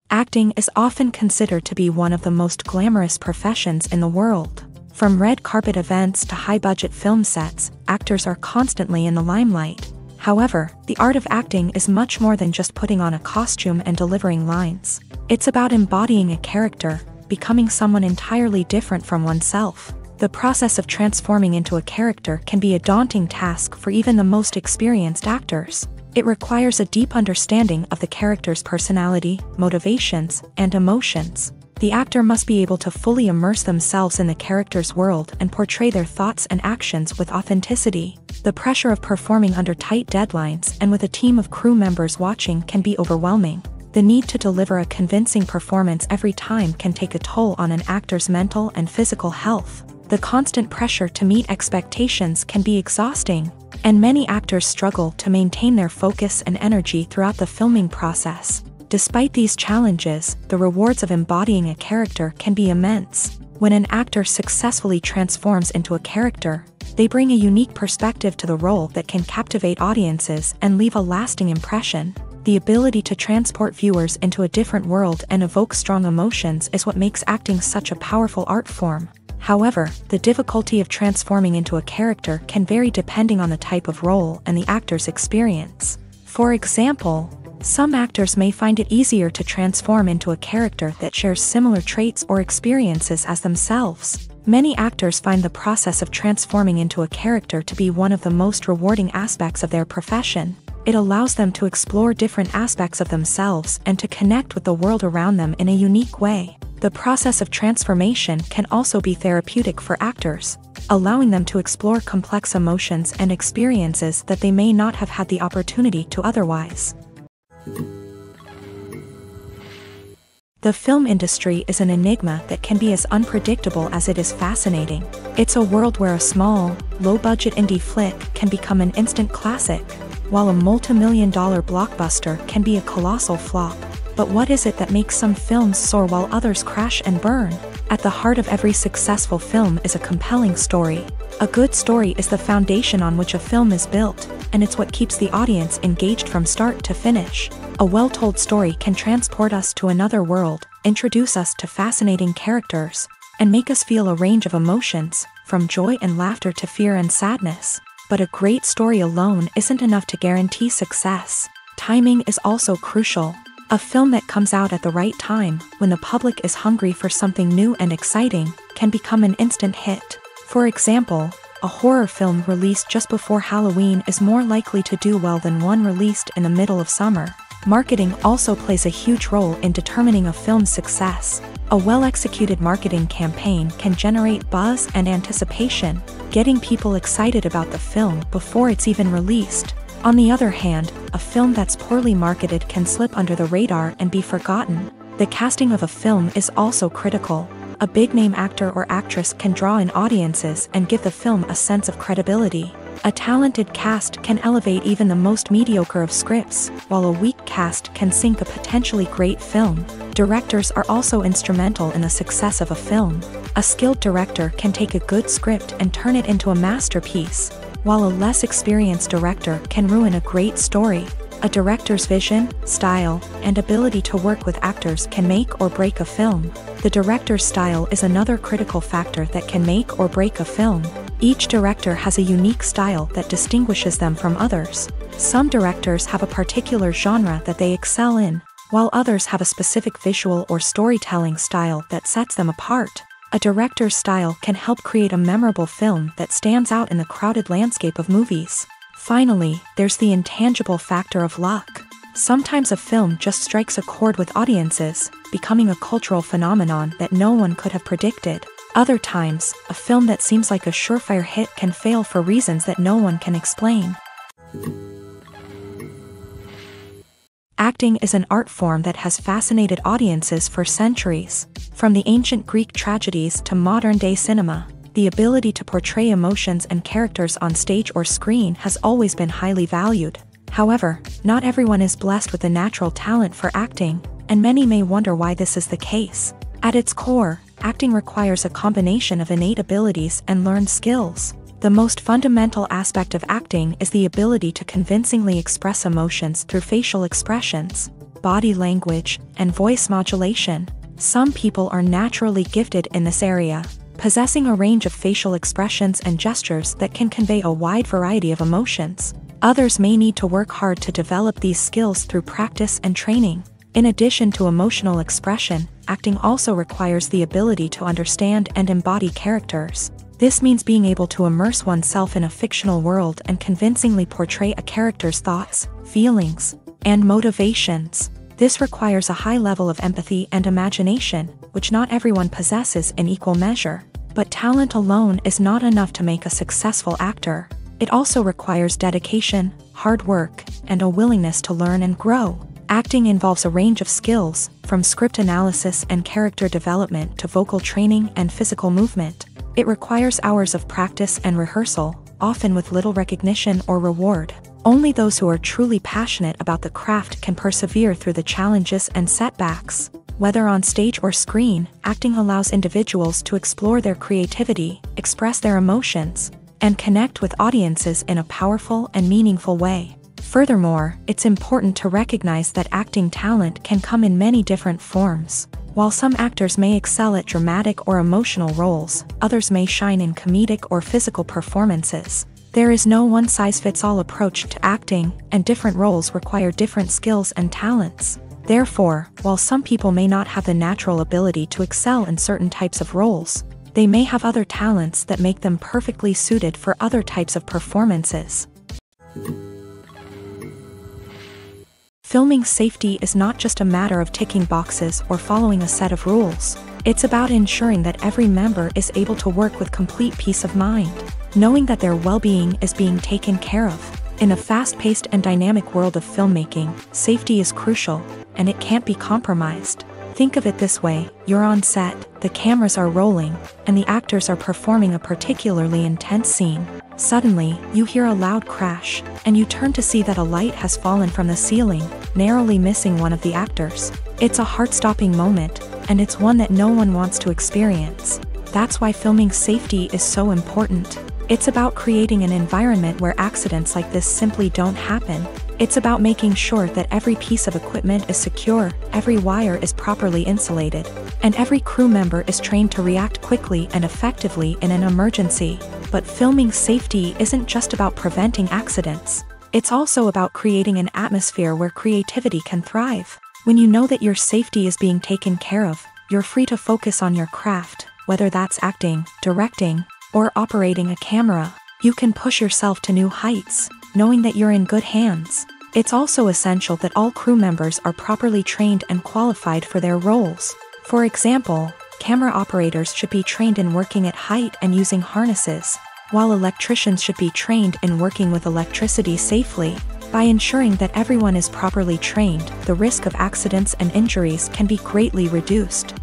Speaker 1: Acting is often considered to be one of the most glamorous professions in the world. From red carpet events to high-budget film sets, actors are constantly in the limelight. However, the art of acting is much more than just putting on a costume and delivering lines. It's about embodying a character, becoming someone entirely different from oneself. The process of transforming into a character can be a daunting task for even the most experienced actors. It requires a deep understanding of the character's personality, motivations, and emotions. The actor must be able to fully immerse themselves in the character's world and portray their thoughts and actions with authenticity. The pressure of performing under tight deadlines and with a team of crew members watching can be overwhelming. The need to deliver a convincing performance every time can take a toll on an actor's mental and physical health. The constant pressure to meet expectations can be exhausting, and many actors struggle to maintain their focus and energy throughout the filming process. Despite these challenges, the rewards of embodying a character can be immense. When an actor successfully transforms into a character, they bring a unique perspective to the role that can captivate audiences and leave a lasting impression. The ability to transport viewers into a different world and evoke strong emotions is what makes acting such a powerful art form. However, the difficulty of transforming into a character can vary depending on the type of role and the actor's experience. For example, some actors may find it easier to transform into a character that shares similar traits or experiences as themselves. Many actors find the process of transforming into a character to be one of the most rewarding aspects of their profession. It allows them to explore different aspects of themselves and to connect with the world around them in a unique way. The process of transformation can also be therapeutic for actors, allowing them to explore complex emotions and experiences that they may not have had the opportunity to otherwise. The film industry is an enigma that can be as unpredictable as it is fascinating. It's a world where a small, low-budget indie flick can become an instant classic, while a multi-million-dollar blockbuster can be a colossal flop. But what is it that makes some films soar while others crash and burn? At the heart of every successful film is a compelling story. A good story is the foundation on which a film is built, and it's what keeps the audience engaged from start to finish. A well-told story can transport us to another world, introduce us to fascinating characters, and make us feel a range of emotions, from joy and laughter to fear and sadness. But a great story alone isn't enough to guarantee success. Timing is also crucial. A film that comes out at the right time, when the public is hungry for something new and exciting, can become an instant hit. For example, a horror film released just before Halloween is more likely to do well than one released in the middle of summer. Marketing also plays a huge role in determining a film's success. A well-executed marketing campaign can generate buzz and anticipation, getting people excited about the film before it's even released. On the other hand, a film that's poorly marketed can slip under the radar and be forgotten. The casting of a film is also critical. A big-name actor or actress can draw in audiences and give the film a sense of credibility. A talented cast can elevate even the most mediocre of scripts, while a weak cast can sink a potentially great film. Directors are also instrumental in the success of a film. A skilled director can take a good script and turn it into a masterpiece, while a less experienced director can ruin a great story. A director's vision, style, and ability to work with actors can make or break a film. The director's style is another critical factor that can make or break a film. Each director has a unique style that distinguishes them from others. Some directors have a particular genre that they excel in, while others have a specific visual or storytelling style that sets them apart. A director's style can help create a memorable film that stands out in the crowded landscape of movies. Finally, there's the intangible factor of luck. Sometimes a film just strikes a chord with audiences, becoming a cultural phenomenon that no one could have predicted. Other times, a film that seems like a surefire hit can fail for reasons that no one can explain. Acting is an art form that has fascinated audiences for centuries. From the ancient Greek tragedies to modern-day cinema, the ability to portray emotions and characters on stage or screen has always been highly valued. However, not everyone is blessed with a natural talent for acting, and many may wonder why this is the case. At its core, acting requires a combination of innate abilities and learned skills. The most fundamental aspect of acting is the ability to convincingly express emotions through facial expressions, body language, and voice modulation. Some people are naturally gifted in this area, possessing a range of facial expressions and gestures that can convey a wide variety of emotions. Others may need to work hard to develop these skills through practice and training. In addition to emotional expression, acting also requires the ability to understand and embody characters. This means being able to immerse oneself in a fictional world and convincingly portray a character's thoughts, feelings, and motivations. This requires a high level of empathy and imagination, which not everyone possesses in equal measure. But talent alone is not enough to make a successful actor. It also requires dedication, hard work, and a willingness to learn and grow. Acting involves a range of skills, from script analysis and character development to vocal training and physical movement. It requires hours of practice and rehearsal, often with little recognition or reward. Only those who are truly passionate about the craft can persevere through the challenges and setbacks. Whether on stage or screen, acting allows individuals to explore their creativity, express their emotions, and connect with audiences in a powerful and meaningful way. Furthermore, it's important to recognize that acting talent can come in many different forms. While some actors may excel at dramatic or emotional roles, others may shine in comedic or physical performances. There is no one-size-fits-all approach to acting, and different roles require different skills and talents. Therefore, while some people may not have the natural ability to excel in certain types of roles, they may have other talents that make them perfectly suited for other types of performances. Filming safety is not just a matter of ticking boxes or following a set of rules. It's about ensuring that every member is able to work with complete peace of mind, knowing that their well-being is being taken care of. In a fast-paced and dynamic world of filmmaking, safety is crucial, and it can't be compromised. Think of it this way, you're on set, the cameras are rolling, and the actors are performing a particularly intense scene. Suddenly, you hear a loud crash, and you turn to see that a light has fallen from the ceiling, narrowly missing one of the actors. It's a heart-stopping moment, and it's one that no one wants to experience. That's why filming safety is so important. It's about creating an environment where accidents like this simply don't happen. It's about making sure that every piece of equipment is secure, every wire is properly insulated, and every crew member is trained to react quickly and effectively in an emergency. But filming safety isn't just about preventing accidents. It's also about creating an atmosphere where creativity can thrive. When you know that your safety is being taken care of, you're free to focus on your craft, whether that's acting, directing, or operating a camera. You can push yourself to new heights, knowing that you're in good hands. It's also essential that all crew members are properly trained and qualified for their roles. For example, camera operators should be trained in working at height and using harnesses, while electricians should be trained in working with electricity safely. By ensuring that everyone is properly trained, the risk of accidents and injuries can be greatly reduced.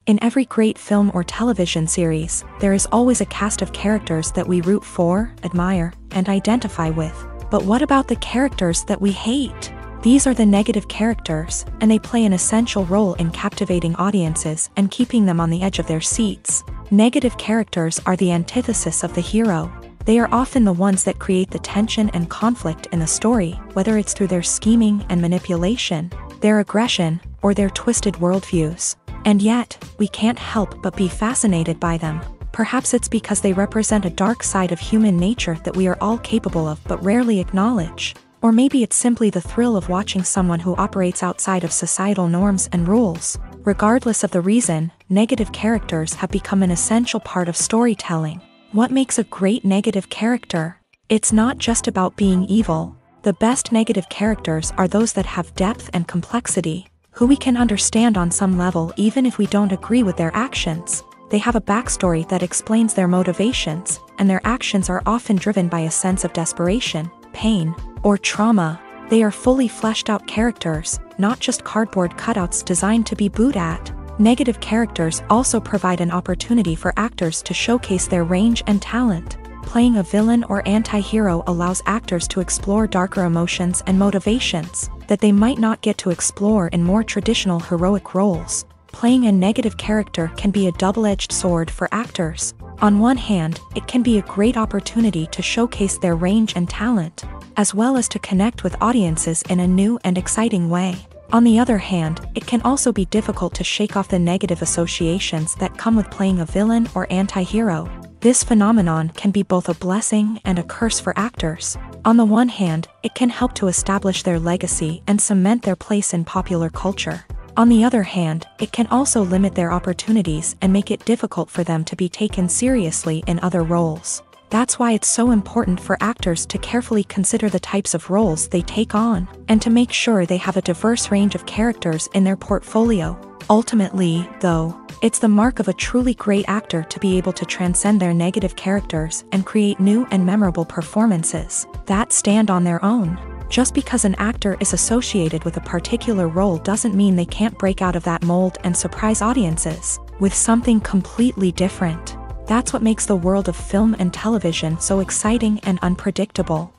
Speaker 1: In every great film or television series, there is always a cast of characters that we root for, admire, and identify with. But what about the characters that we hate? These are the negative characters, and they play an essential role in captivating audiences and keeping them on the edge of their seats. Negative characters are the antithesis of the hero. They are often the ones that create the tension and conflict in the story, whether it's through their scheming and manipulation, their aggression, or their twisted worldviews. And yet, we can't help but be fascinated by them. Perhaps it's because they represent a dark side of human nature that we are all capable of but rarely acknowledge. Or maybe it's simply the thrill of watching someone who operates outside of societal norms and rules. Regardless of the reason, negative characters have become an essential part of storytelling. What makes a great negative character? It's not just about being evil. The best negative characters are those that have depth and complexity, who we can understand on some level even if we don't agree with their actions. They have a backstory that explains their motivations, and their actions are often driven by a sense of desperation, pain, or trauma. They are fully fleshed out characters, not just cardboard cutouts designed to be booed at. Negative characters also provide an opportunity for actors to showcase their range and talent. Playing a villain or anti-hero allows actors to explore darker emotions and motivations that they might not get to explore in more traditional heroic roles. Playing a negative character can be a double-edged sword for actors. On one hand, it can be a great opportunity to showcase their range and talent, as well as to connect with audiences in a new and exciting way. On the other hand, it can also be difficult to shake off the negative associations that come with playing a villain or anti-hero. This phenomenon can be both a blessing and a curse for actors. On the one hand, it can help to establish their legacy and cement their place in popular culture. On the other hand, it can also limit their opportunities and make it difficult for them to be taken seriously in other roles. That's why it's so important for actors to carefully consider the types of roles they take on, and to make sure they have a diverse range of characters in their portfolio. Ultimately, though, it's the mark of a truly great actor to be able to transcend their negative characters and create new and memorable performances that stand on their own. Just because an actor is associated with a particular role doesn't mean they can't break out of that mold and surprise audiences with something completely different. That's what makes the world of film and television so exciting and unpredictable.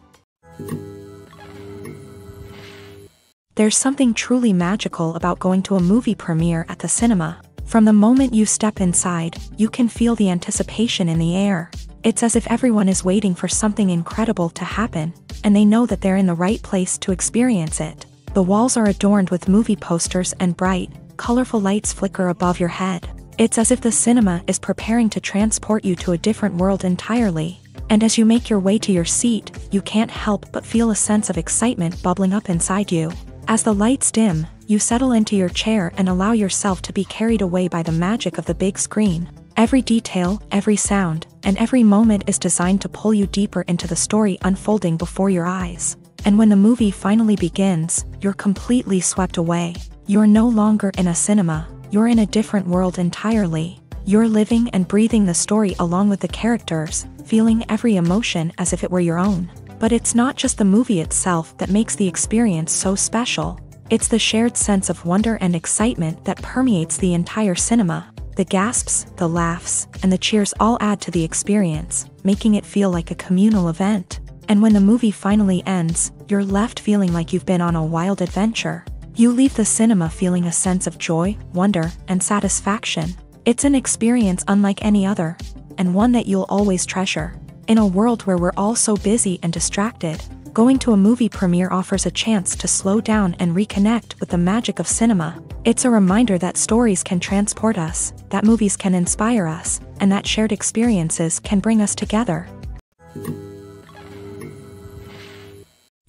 Speaker 1: There's something truly magical about going to a movie premiere at the cinema. From the moment you step inside, you can feel the anticipation in the air. It's as if everyone is waiting for something incredible to happen, and they know that they're in the right place to experience it. The walls are adorned with movie posters and bright, colorful lights flicker above your head. It's as if the cinema is preparing to transport you to a different world entirely. And as you make your way to your seat, you can't help but feel a sense of excitement bubbling up inside you. As the lights dim, you settle into your chair and allow yourself to be carried away by the magic of the big screen. Every detail, every sound, and every moment is designed to pull you deeper into the story unfolding before your eyes. And when the movie finally begins, you're completely swept away. You're no longer in a cinema, you're in a different world entirely. You're living and breathing the story along with the characters, feeling every emotion as if it were your own. But it's not just the movie itself that makes the experience so special. It's the shared sense of wonder and excitement that permeates the entire cinema. The gasps, the laughs, and the cheers all add to the experience, making it feel like a communal event. And when the movie finally ends, you're left feeling like you've been on a wild adventure. You leave the cinema feeling a sense of joy, wonder, and satisfaction. It's an experience unlike any other, and one that you'll always treasure. In a world where we're all so busy and distracted, going to a movie premiere offers a chance to slow down and reconnect with the magic of cinema. It's a reminder that stories can transport us, that movies can inspire us, and that shared experiences can bring us together.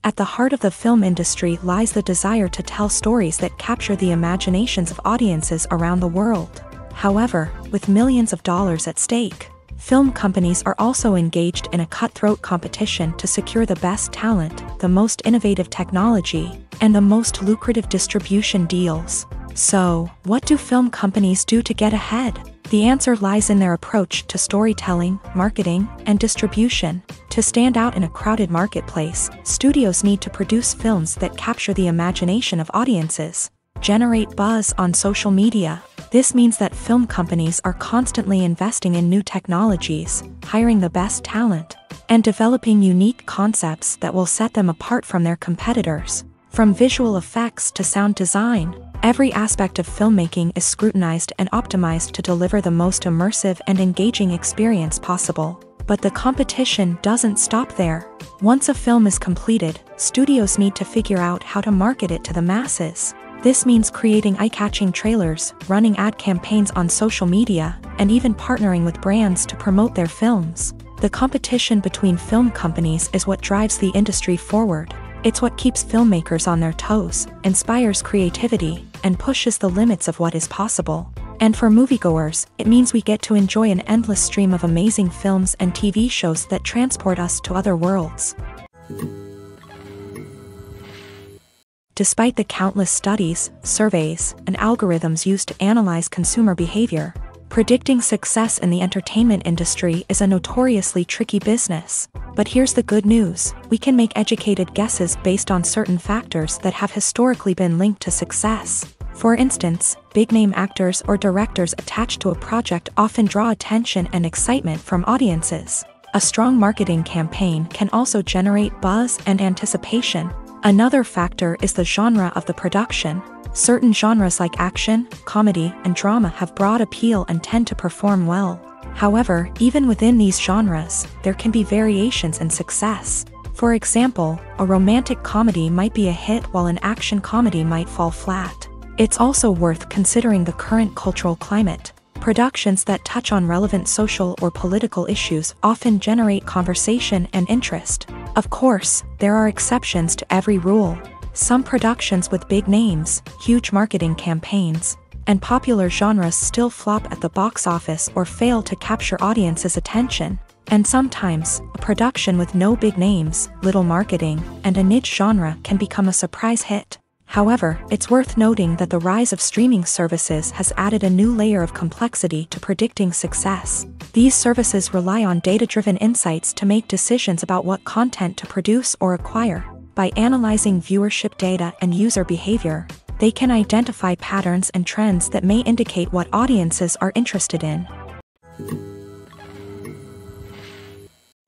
Speaker 1: At the heart of the film industry lies the desire to tell stories that capture the imaginations of audiences around the world. However, with millions of dollars at stake, film companies are also engaged in a cutthroat competition to secure the best talent, the most innovative technology, and the most lucrative distribution deals. So, what do film companies do to get ahead? The answer lies in their approach to storytelling, marketing, and distribution. To stand out in a crowded marketplace, studios need to produce films that capture the imagination of audiences, generate buzz on social media. This means that film companies are constantly investing in new technologies, hiring the best talent, and developing unique concepts that will set them apart from their competitors. From visual effects to sound design, every aspect of filmmaking is scrutinized and optimized to deliver the most immersive and engaging experience possible. But the competition doesn't stop there. Once a film is completed, studios need to figure out how to market it to the masses. This means creating eye-catching trailers, running ad campaigns on social media, and even partnering with brands to promote their films. The competition between film companies is what drives the industry forward. It's what keeps filmmakers on their toes, inspires creativity, and pushes the limits of what is possible. And for moviegoers, it means we get to enjoy an endless stream of amazing films and TV shows that transport us to other worlds. Despite the countless studies, surveys, and algorithms used to analyze consumer behavior, predicting success in the entertainment industry is a notoriously tricky business. But here's the good news: we can make educated guesses based on certain factors that have historically been linked to success. For instance, big-name actors or directors attached to a project often draw attention and excitement from audiences. A strong marketing campaign can also generate buzz and anticipation. Another factor is the genre of the production. Certain genres like action, comedy, and drama have broad appeal and tend to perform well. However, even within these genres, there can be variations in success. For example, a romantic comedy might be a hit while an action comedy might fall flat. It's also worth considering the current cultural climate. Productions that touch on relevant social or political issues often generate conversation and interest. Of course, there are exceptions to every rule. Some productions with big names, huge marketing campaigns, and popular genres still flop at the box office or fail to capture audiences' attention. And sometimes, a production with no big names, little marketing, and a niche genre can become a surprise hit. However, it's worth noting that the rise of streaming services has added a new layer of complexity to predicting success. These services rely on data-driven insights to make decisions about what content to produce or acquire. By analyzing viewership data and user behavior, they can identify patterns and trends that may indicate what audiences are interested in.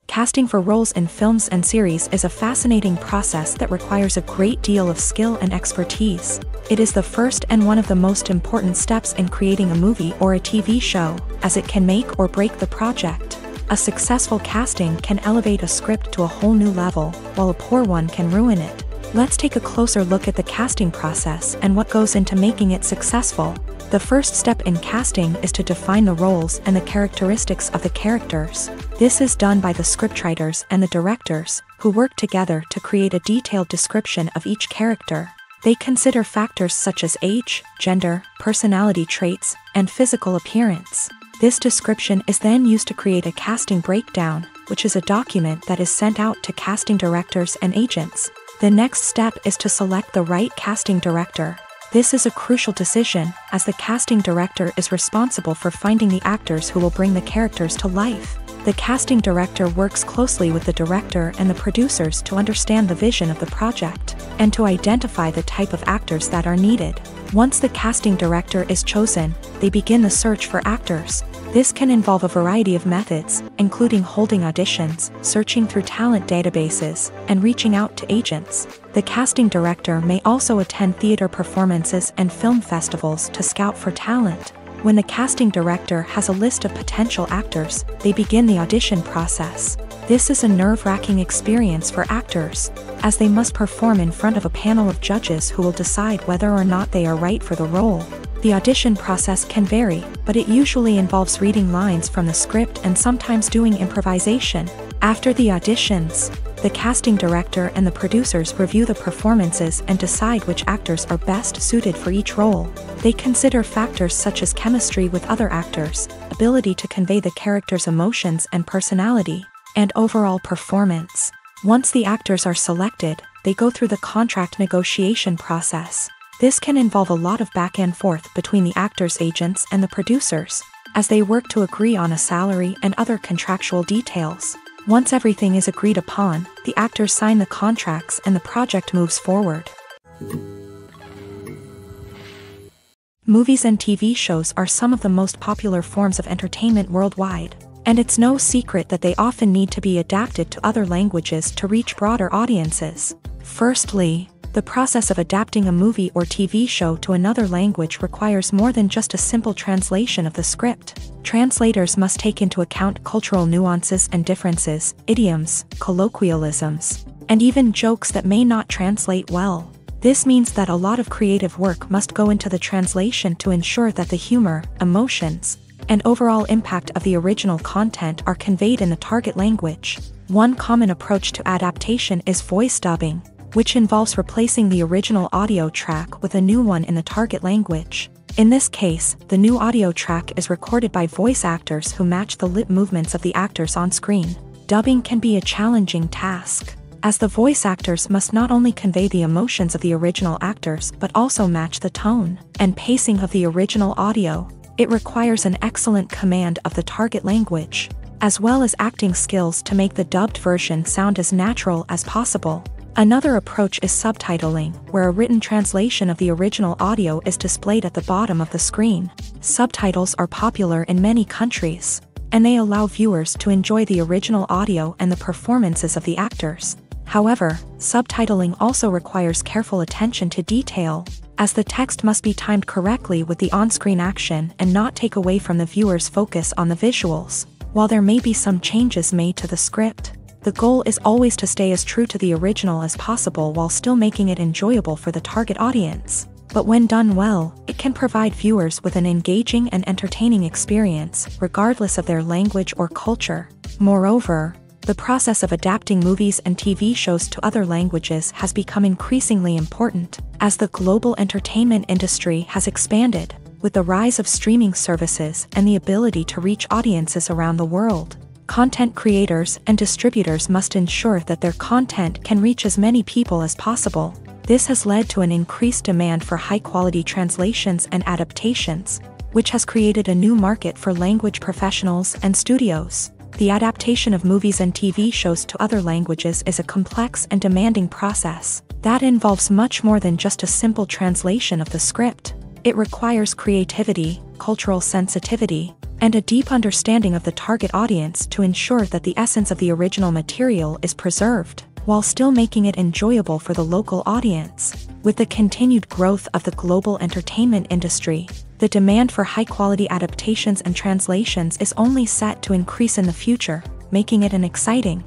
Speaker 1: Casting for roles in films and series is a fascinating process that requires a great deal of skill and expertise. It is the first and one of the most important steps in creating a movie or a TV show, as it can make or break the project. A successful casting can elevate a script to a whole new level, while a poor one can ruin it. Let's take a closer look at the casting process and what goes into making it successful. The first step in casting is to define the roles and the characteristics of the characters. This is done by the scriptwriters and the directors, who work together to create a detailed description of each character. They consider factors such as age, gender, personality traits, and physical appearance. This description is then used to create a casting breakdown, which is a document that is sent out to casting directors and agents. The next step is to select the right casting director. This is a crucial decision, as the casting director is responsible for finding the actors who will bring the characters to life. The casting director works closely with the director and the producers to understand the vision of the project, and to identify the type of actors that are needed. Once the casting director is chosen, they begin the search for actors. This can involve a variety of methods, including holding auditions, searching through talent databases, and reaching out to agents. The casting director may also attend theater performances and film festivals to scout for talent. When the casting director has a list of potential actors, they begin the audition process. This is a nerve-wracking experience for actors, as they must perform in front of a panel of judges who will decide whether or not they are right for the role. The audition process can vary, but it usually involves reading lines from the script and sometimes doing improvisation. After the auditions, the casting director and the producers review the performances and decide which actors are best suited for each role. They consider factors such as chemistry with other actors, ability to convey the character's emotions and personality, and overall performance. Once the actors are selected, they go through the contract negotiation process. This can involve a lot of back and forth between the actors' agents and the producers, as they work to agree on a salary and other contractual details. Once everything is agreed upon, the actors sign the contracts and the project moves forward. Movies and TV shows are some of the most popular forms of entertainment worldwide, and it's no secret that they often need to be adapted to other languages to reach broader audiences. Firstly, the process of adapting a movie or TV show to another language requires more than just a simple translation of the script. Translators must take into account cultural nuances and differences, idioms, colloquialisms, and even jokes that may not translate well. This means that a lot of creative work must go into the translation to ensure that the humor, emotions, and overall impact of the original content are conveyed in the target language. One common approach to adaptation is voice dubbing, which involves replacing the original audio track with a new one in the target language. In this case, the new audio track is recorded by voice actors who match the lip movements of the actors on screen. Dubbing can be a challenging task, as the voice actors must not only convey the emotions of the original actors but also match the tone and pacing of the original audio. It requires an excellent command of the target language, as well as acting skills to make the dubbed version sound as natural as possible. Another approach is subtitling, where a written translation of the original audio is displayed at the bottom of the screen. Subtitles are popular in many countries, and they allow viewers to enjoy the original audio and the performances of the actors. However, subtitling also requires careful attention to detail, as the text must be timed correctly with the on-screen action and not take away from the viewer's focus on the visuals. While there may be some changes made to the script, the goal is always to stay as true to the original as possible while still making it enjoyable for the target audience. But when done well, it can provide viewers with an engaging and entertaining experience, regardless of their language or culture. Moreover, the process of adapting movies and TV shows to other languages has become increasingly important, as the global entertainment industry has expanded, with the rise of streaming services and the ability to reach audiences around the world. Content creators and distributors must ensure that their content can reach as many people as possible. This has led to an increased demand for high-quality translations and adaptations, which has created a new market for language professionals and studios. The adaptation of movies and TV shows to other languages is a complex and demanding process that involves much more than just a simple translation of the script. It requires creativity, cultural sensitivity, and a deep understanding of the target audience to ensure that the essence of the original material is preserved, while still making it enjoyable for the local audience. With the continued growth of the global entertainment industry, the demand for high-quality adaptations and translations is only set to increase in the future, making it an exciting.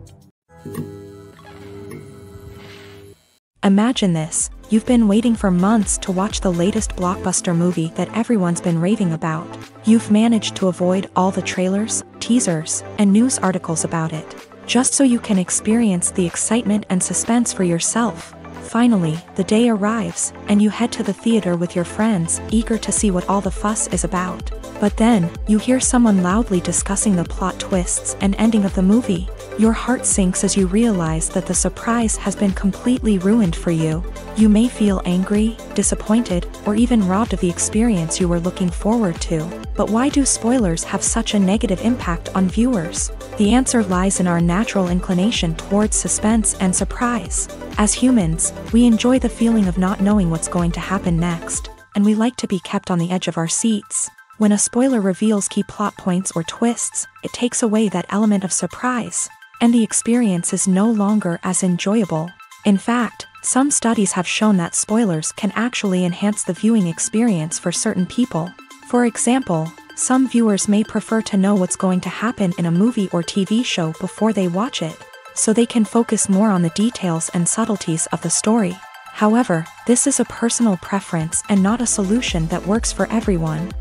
Speaker 1: Imagine this: you've been waiting for months to watch the latest blockbuster movie that everyone's been raving about. You've managed to avoid all the trailers, teasers, and news articles about it, just so you can experience the excitement and suspense for yourself. Finally, the day arrives, and you head to the theater with your friends, eager to see what all the fuss is about. But then, you hear someone loudly discussing the plot twists and ending of the movie. Your heart sinks as you realize that the surprise has been completely ruined for you. You may feel angry, disappointed, or even robbed of the experience you were looking forward to. But why do spoilers have such a negative impact on viewers? The answer lies in our natural inclination towards suspense and surprise. As humans, we enjoy the feeling of not knowing what's going to happen next, and we like to be kept on the edge of our seats. When a spoiler reveals key plot points or twists, it takes away that element of surprise, and the experience is no longer as enjoyable. In fact, some studies have shown that spoilers can actually enhance the viewing experience for certain people. For example, some viewers may prefer to know what's going to happen in a movie or TV show before they watch it, so they can focus more on the details and subtleties of the story. However, this is a personal preference and not a solution that works for everyone.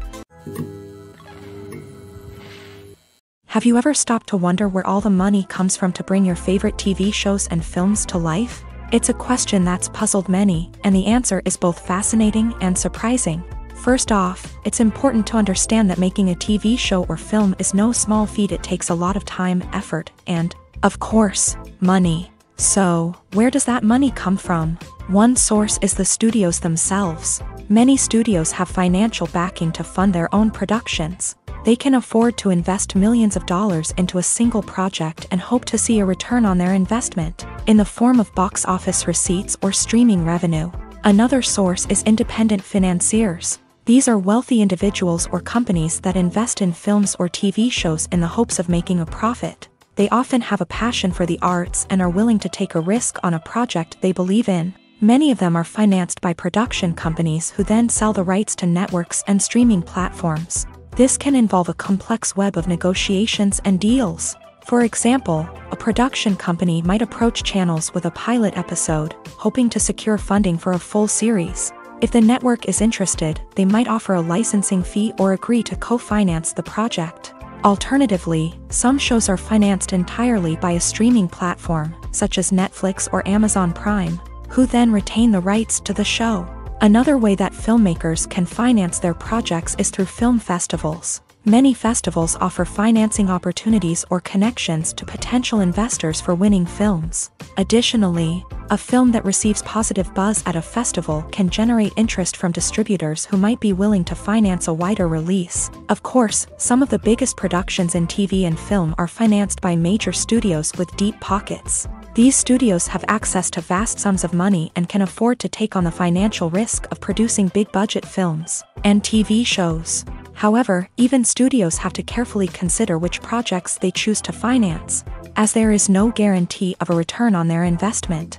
Speaker 1: Have you ever stopped to wonder where all the money comes from to bring your favorite TV shows and films to life? It's a question that's puzzled many, and the answer is both fascinating and surprising. First off, it's important to understand that making a TV show or film is no small feat. It takes a lot of time, effort, and, of course, money. So, where does that money come from? One source is the studios themselves. Many studios have financial backing to fund their own productions. They can afford to invest millions of dollars into a single project and hope to see a return on their investment, in the form of box office receipts or streaming revenue. Another source is independent financiers. These are wealthy individuals or companies that invest in films or TV shows in the hopes of making a profit. They often have a passion for the arts and are willing to take a risk on a project they believe in. Many of them are financed by production companies who then sell the rights to networks and streaming platforms. This can involve a complex web of negotiations and deals. For example, a production company might approach channels with a pilot episode, hoping to secure funding for a full series. If the network is interested, they might offer a licensing fee or agree to co-finance the project. Alternatively, some shows are financed entirely by a streaming platform, such as Netflix or Amazon Prime, who then retain the rights to the show. Another way that filmmakers can finance their projects is through film festivals. Many festivals offer financing opportunities or connections to potential investors for winning films. Additionally, a film that receives positive buzz at a festival can generate interest from distributors who might be willing to finance a wider release. Of course, some of the biggest productions in TV and film are financed by major studios with deep pockets. These studios have access to vast sums of money and can afford to take on the financial risk of producing big-budget films and TV shows. However, even studios have to carefully consider which projects they choose to finance, as there is no guarantee of a return on their investment.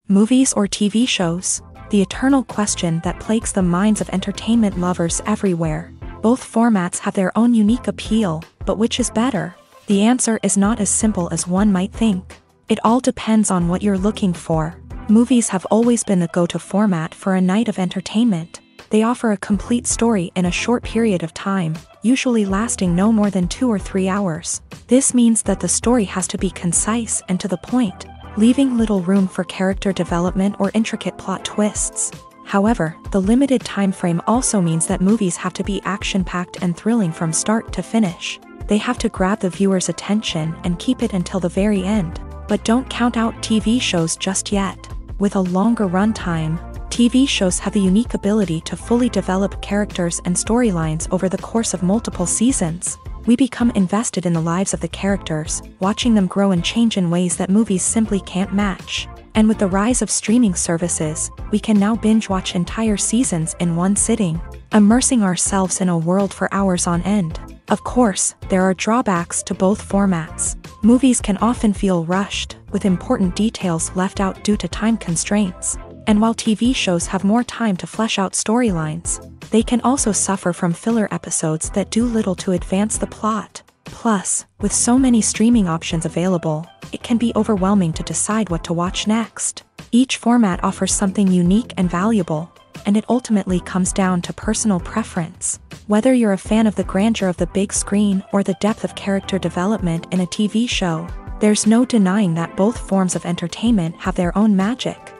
Speaker 1: Movies or TV shows? The eternal question that plagues the minds of entertainment lovers everywhere. Both formats have their own unique appeal, but which is better? The answer is not as simple as one might think. It all depends on what you're looking for. Movies have always been the go-to format for a night of entertainment. They offer a complete story in a short period of time, usually lasting no more than 2 or 3 hours. This means that the story has to be concise and to the point, leaving little room for character development or intricate plot twists. However, the limited time frame also means that movies have to be action-packed and thrilling from start to finish. They have to grab the viewer's attention and keep it until the very end. But don't count out TV shows just yet. With a longer runtime, TV shows have the unique ability to fully develop characters and storylines over the course of multiple seasons. We become invested in the lives of the characters, watching them grow and change in ways that movies simply can't match. And with the rise of streaming services, we can now binge-watch entire seasons in one sitting, immersing ourselves in a world for hours on end. Of course, there are drawbacks to both formats. Movies can often feel rushed, with important details left out due to time constraints. And while TV shows have more time to flesh out storylines, they can also suffer from filler episodes that do little to advance the plot. Plus, with so many streaming options available, it can be overwhelming to decide what to watch next. Each format offers something unique and valuable, and it ultimately comes down to personal preference. Whether you're a fan of the grandeur of the big screen or the depth of character development in a TV show, there's no denying that both forms of entertainment have their own magic.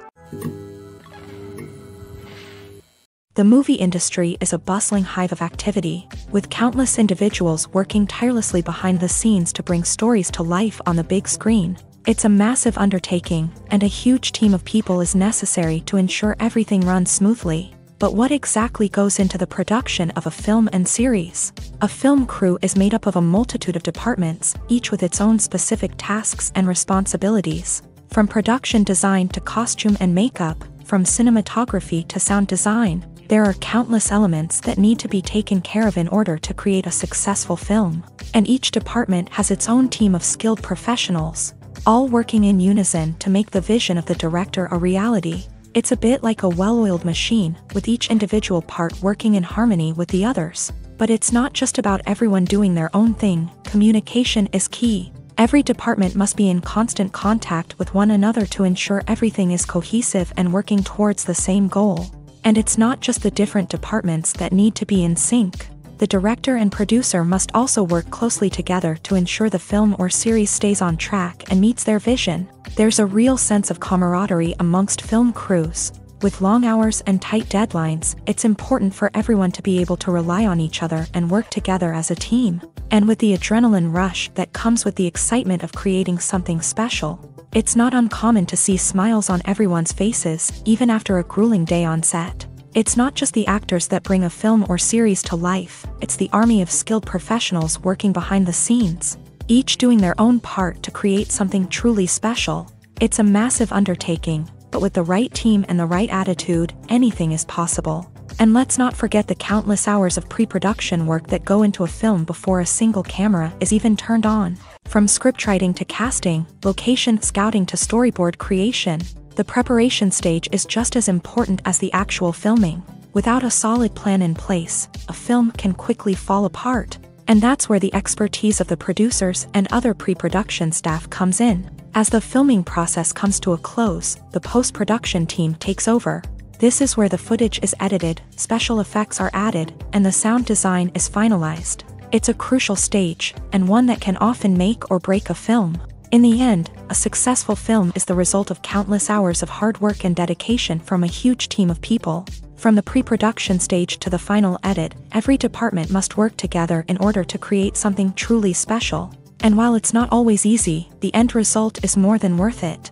Speaker 1: The movie industry is a bustling hive of activity, with countless individuals working tirelessly behind the scenes to bring stories to life on the big screen. It's a massive undertaking, and a huge team of people is necessary to ensure everything runs smoothly. But what exactly goes into the production of a film and series? A film crew is made up of a multitude of departments, each with its own specific tasks and responsibilities. From production design to costume and makeup, from cinematography to sound design, there are countless elements that need to be taken care of in order to create a successful film. And each department has its own team of skilled professionals, all working in unison to make the vision of the director a reality. It's a bit like a well-oiled machine, with each individual part working in harmony with the others. But it's not just about everyone doing their own thing. Communication is key. Every department must be in constant contact with one another to ensure everything is cohesive and working towards the same goal. And it's not just the different departments that need to be in sync. The director and producer must also work closely together to ensure the film or series stays on track and meets their vision. There's a real sense of camaraderie amongst film crews. With long hours and tight deadlines, it's important for everyone to be able to rely on each other and work together as a team. And with the adrenaline rush that comes with the excitement of creating something special, it's not uncommon to see smiles on everyone's faces, even after a grueling day on set. It's not just the actors that bring a film or series to life, it's the army of skilled professionals working behind the scenes, each doing their own part to create something truly special. It's a massive undertaking, but with the right team and the right attitude, anything is possible. And let's not forget the countless hours of pre-production work that go into a film before a single camera is even turned on. From scriptwriting to casting, location scouting to storyboard creation, the preparation stage is just as important as the actual filming. Without a solid plan in place, a film can quickly fall apart. And that's where the expertise of the producers and other pre-production staff comes in. As the filming process comes to a close, the post-production team takes over. This is where the footage is edited, special effects are added, and the sound design is finalized. It's a crucial stage, and one that can often make or break a film. In the end, a successful film is the result of countless hours of hard work and dedication from a huge team of people. From the pre-production stage to the final edit, every department must work together in order to create something truly special. And while it's not always easy, the end result is more than worth it.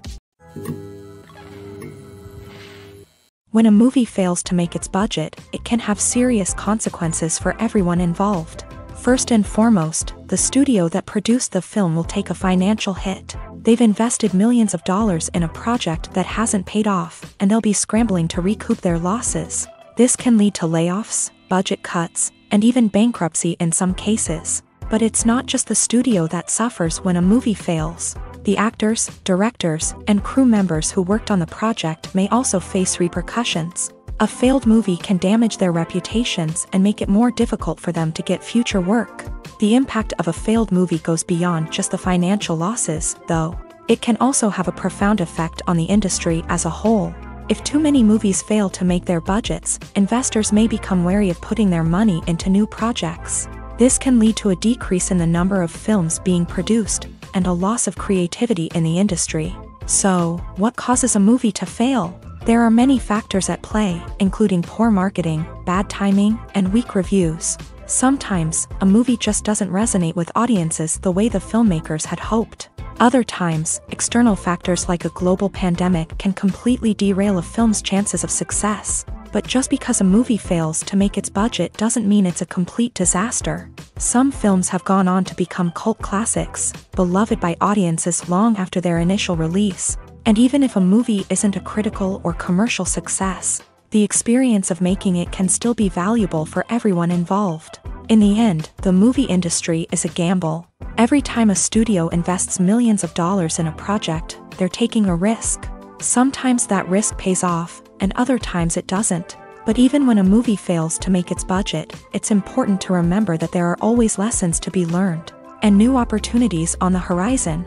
Speaker 1: When a movie fails to make its budget, it can have serious consequences for everyone involved. First and foremost, the studio that produced the film will take a financial hit. They've invested millions of dollars in a project that hasn't paid off, and they'll be scrambling to recoup their losses. This can lead to layoffs, budget cuts, and even bankruptcy in some cases. But it's not just the studio that suffers when a movie fails. The actors, directors, and crew members who worked on the project may also face repercussions. A failed movie can damage their reputations and make it more difficult for them to get future work. The impact of a failed movie goes beyond just the financial losses, though. It can also have a profound effect on the industry as a whole. If too many movies fail to make their budgets, investors may become wary of putting their money into new projects. This can lead to a decrease in the number of films being produced, and a loss of creativity in the industry. So, what causes a movie to fail? There are many factors at play, including poor marketing, bad timing, and weak reviews. Sometimes, a movie just doesn't resonate with audiences the way the filmmakers had hoped. Other times, external factors like a global pandemic can completely derail a film's chances of success. But just because a movie fails to make its budget doesn't mean it's a complete disaster. Some films have gone on to become cult classics, beloved by audiences long after their initial release. And even if a movie isn't a critical or commercial success, the experience of making it can still be valuable for everyone involved. In the end, the movie industry is a gamble. Every time a studio invests millions of dollars in a project, they're taking a risk. Sometimes that risk pays off, and other times it doesn't. But even when a movie fails to make its budget, it's important to remember that there are always lessons to be learned, and new opportunities on the horizon.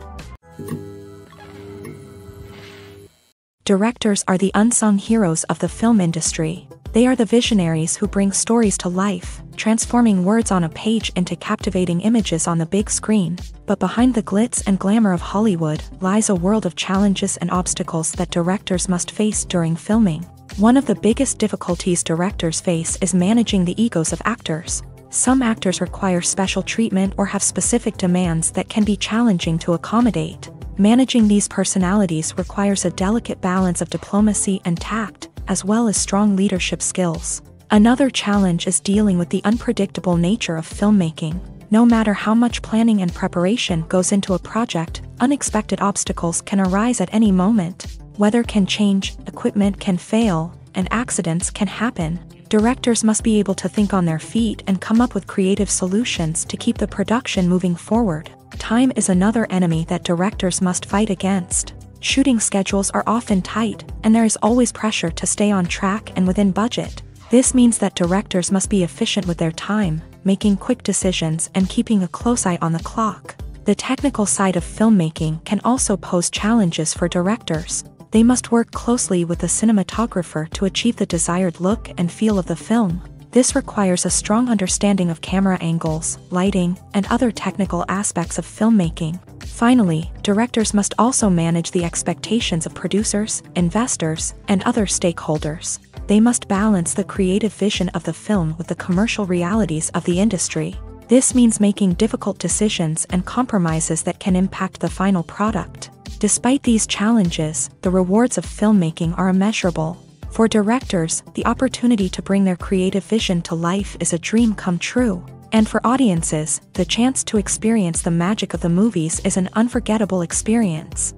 Speaker 1: Directors are the unsung heroes of the film industry. They are the visionaries who bring stories to life, transforming words on a page into captivating images on the big screen. But behind the glitz and glamour of Hollywood lies a world of challenges and obstacles that directors must face during filming. One of the biggest difficulties directors face is managing the egos of actors. Some actors require special treatment or have specific demands that can be challenging to accommodate. Managing these personalities requires a delicate balance of diplomacy and tact, as well as strong leadership skills. Another challenge is dealing with the unpredictable nature of filmmaking. No matter how much planning and preparation goes into a project, unexpected obstacles can arise at any moment. Weather can change, equipment can fail, and accidents can happen. Directors must be able to think on their feet and come up with creative solutions to keep the production moving forward. Time is another enemy that directors must fight against. Shooting schedules are often tight, and there is always pressure to stay on track and within budget. This means that directors must be efficient with their time, making quick decisions and keeping a close eye on the clock. The technical side of filmmaking can also pose challenges for directors. They must work closely with the cinematographer to achieve the desired look and feel of the film. This requires a strong understanding of camera angles, lighting, and other technical aspects of filmmaking. Finally, directors must also manage the expectations of producers, investors, and other stakeholders. They must balance the creative vision of the film with the commercial realities of the industry. This means making difficult decisions and compromises that can impact the final product. Despite these challenges, the rewards of filmmaking are immeasurable. For directors, the opportunity to bring their creative vision to life is a dream come true. And for audiences, the chance to experience the magic of the movies is an unforgettable experience.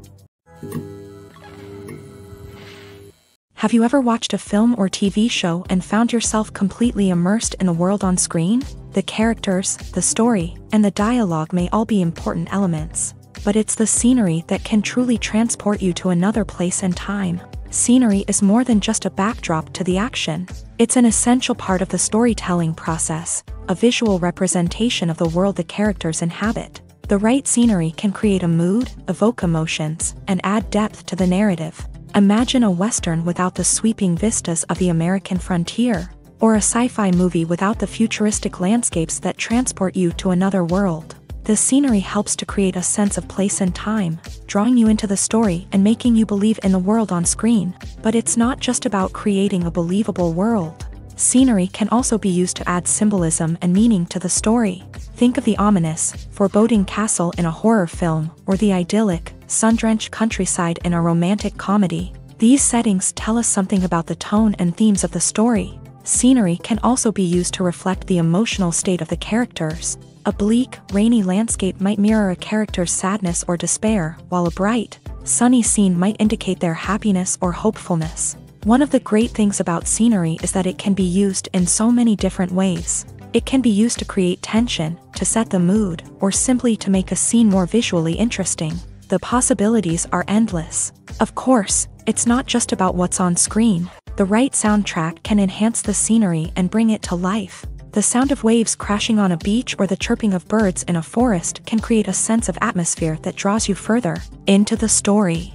Speaker 1: Have you ever watched a film or TV show and found yourself completely immersed in the world on screen? The characters, the story, and the dialogue may all be important elements. But it's the scenery that can truly transport you to another place and time. Scenery is more than just a backdrop to the action. It's an essential part of the storytelling process, a visual representation of the world the characters inhabit. The right scenery can create a mood, evoke emotions, and add depth to the narrative. Imagine a Western without the sweeping vistas of the American frontier, or a sci-fi movie without the futuristic landscapes that transport you to another world. The scenery helps to create a sense of place and time, drawing you into the story and making you believe in the world on screen. But it's not just about creating a believable world. Scenery can also be used to add symbolism and meaning to the story. Think of the ominous, foreboding castle in a horror film, or the idyllic, sun-drenched countryside in a romantic comedy. These settings tell us something about the tone and themes of the story. Scenery can also be used to reflect the emotional state of the characters. A bleak, rainy landscape might mirror a character's sadness or despair, while a bright, sunny scene might indicate their happiness or hopefulness. One of the great things about scenery is that it can be used in so many different ways. It can be used to create tension, to set the mood, or simply to make a scene more visually interesting. The possibilities are endless. Of course, it's not just about what's on screen. The right soundtrack can enhance the scenery and bring it to life. The sound of waves crashing on a beach or the chirping of birds in a forest can create a sense of atmosphere that draws you further into the story.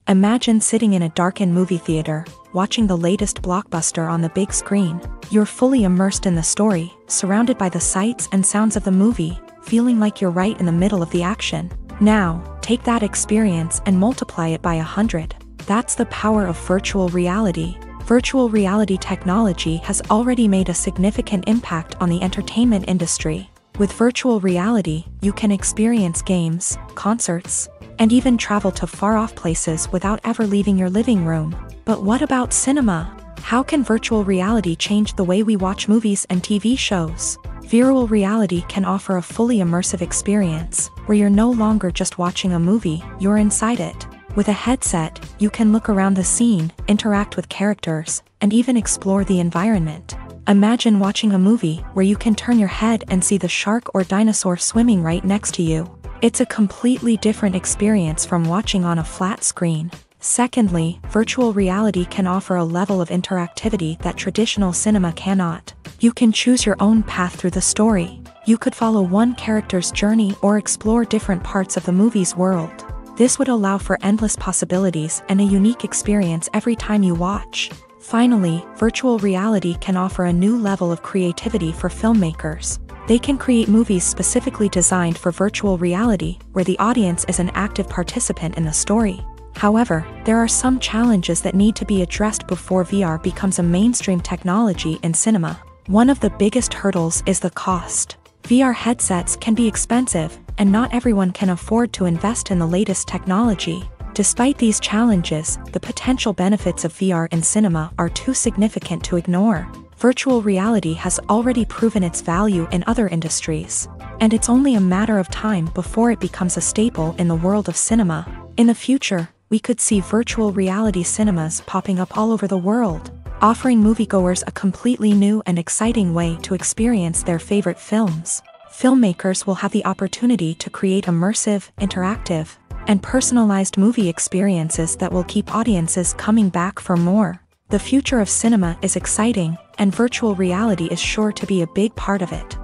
Speaker 1: Imagine sitting in a darkened movie theater, watching the latest blockbuster on the big screen. You're fully immersed in the story, surrounded by the sights and sounds of the movie, feeling like you're right in the middle of the action. Now, take that experience and multiply it by 100. That's the power of virtual reality. Virtual reality technology has already made a significant impact on the entertainment industry. With virtual reality, you can experience games, concerts, and even travel to far-off places without ever leaving your living room. But what about cinema? How can virtual reality change the way we watch movies and TV shows? Virtual reality can offer a fully immersive experience, where you're no longer just watching a movie, you're inside it. With a headset, you can look around the scene, interact with characters, and even explore the environment. Imagine watching a movie where you can turn your head and see the shark or dinosaur swimming right next to you. It's a completely different experience from watching on a flat screen. Secondly, virtual reality can offer a level of interactivity that traditional cinema cannot. You can choose your own path through the story. You could follow one character's journey or explore different parts of the movie's world. This would allow for endless possibilities and a unique experience every time you watch. Finally, virtual reality can offer a new level of creativity for filmmakers. They can create movies specifically designed for virtual reality, where the audience is an active participant in the story. However, there are some challenges that need to be addressed before VR becomes a mainstream technology in cinema. One of the biggest hurdles is the cost. VR headsets can be expensive, and not everyone can afford to invest in the latest technology. Despite these challenges, the potential benefits of VR in cinema are too significant to ignore. Virtual reality has already proven its value in other industries, and it's only a matter of time before it becomes a staple in the world of cinema. In the future, we could see virtual reality cinemas popping up all over the world, offering moviegoers a completely new and exciting way to experience their favorite films. Filmmakers will have the opportunity to create immersive, interactive, and personalized movie experiences that will keep audiences coming back for more. The future of cinema is exciting, and virtual reality is sure to be a big part of it.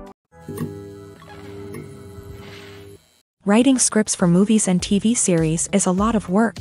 Speaker 1: Writing scripts for movies and TV series is a lot of work.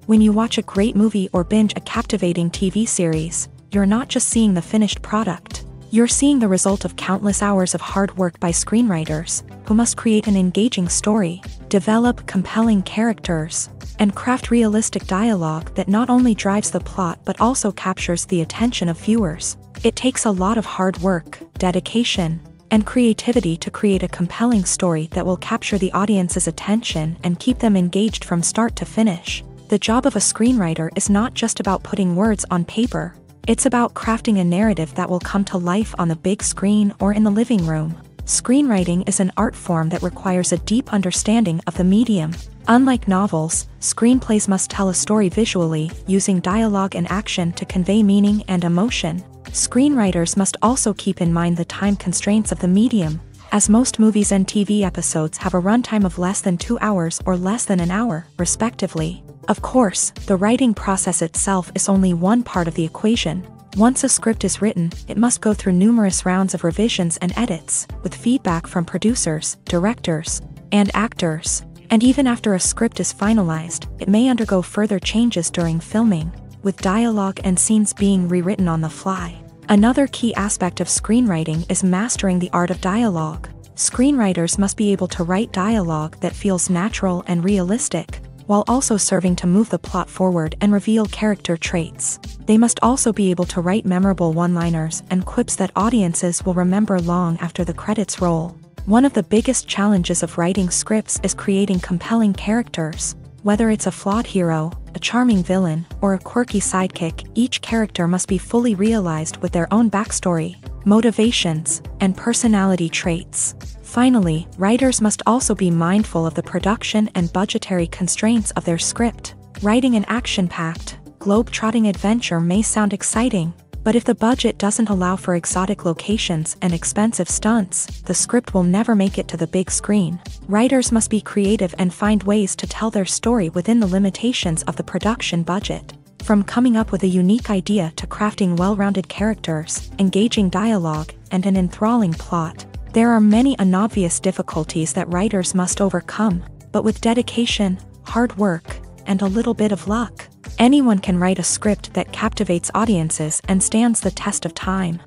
Speaker 1: When you watch a great movie or binge a captivating TV series, you're not just seeing the finished product. You're seeing the result of countless hours of hard work by screenwriters, who must create an engaging story, develop compelling characters, and craft realistic dialogue that not only drives the plot but also captures the attention of viewers. It takes a lot of hard work, dedication, and creativity to create a compelling story that will capture the audience's attention and keep them engaged from start to finish. The job of a screenwriter is not just about putting words on paper. It's about crafting a narrative that will come to life on the big screen or in the living room. Screenwriting is an art form that requires a deep understanding of the medium. Unlike novels, screenplays must tell a story visually, using dialogue and action to convey meaning and emotion. Screenwriters must also keep in mind the time constraints of the medium, as most movies and TV episodes have a runtime of less than 2 hours or less than an hour, respectively. Of course, the writing process itself is only one part of the equation. Once a script is written, it must go through numerous rounds of revisions and edits, with feedback from producers, directors, and actors. And even after a script is finalized, it may undergo further changes during filming, with dialogue and scenes being rewritten on the fly. Another key aspect of screenwriting is mastering the art of dialogue. Screenwriters must be able to write dialogue that feels natural and realistic, while also serving to move the plot forward and reveal character traits. They must also be able to write memorable one-liners and quips that audiences will remember long after the credits roll. One of the biggest challenges of writing scripts is creating compelling characters. Whether it's a flawed hero, a charming villain, or a quirky sidekick, each character must be fully realized with their own backstory, motivations, and personality traits. Finally, writers must also be mindful of the production and budgetary constraints of their script. Writing an action-packed, globe-trotting adventure may sound exciting, but if the budget doesn't allow for exotic locations and expensive stunts, the script will never make it to the big screen. Writers must be creative and find ways to tell their story within the limitations of the production budget. From coming up with a unique idea to crafting well-rounded characters, engaging dialogue, and an enthralling plot, there are many unobvious difficulties that writers must overcome, but with dedication, hard work, and a little bit of luck, anyone can write a script that captivates audiences and stands the test of time.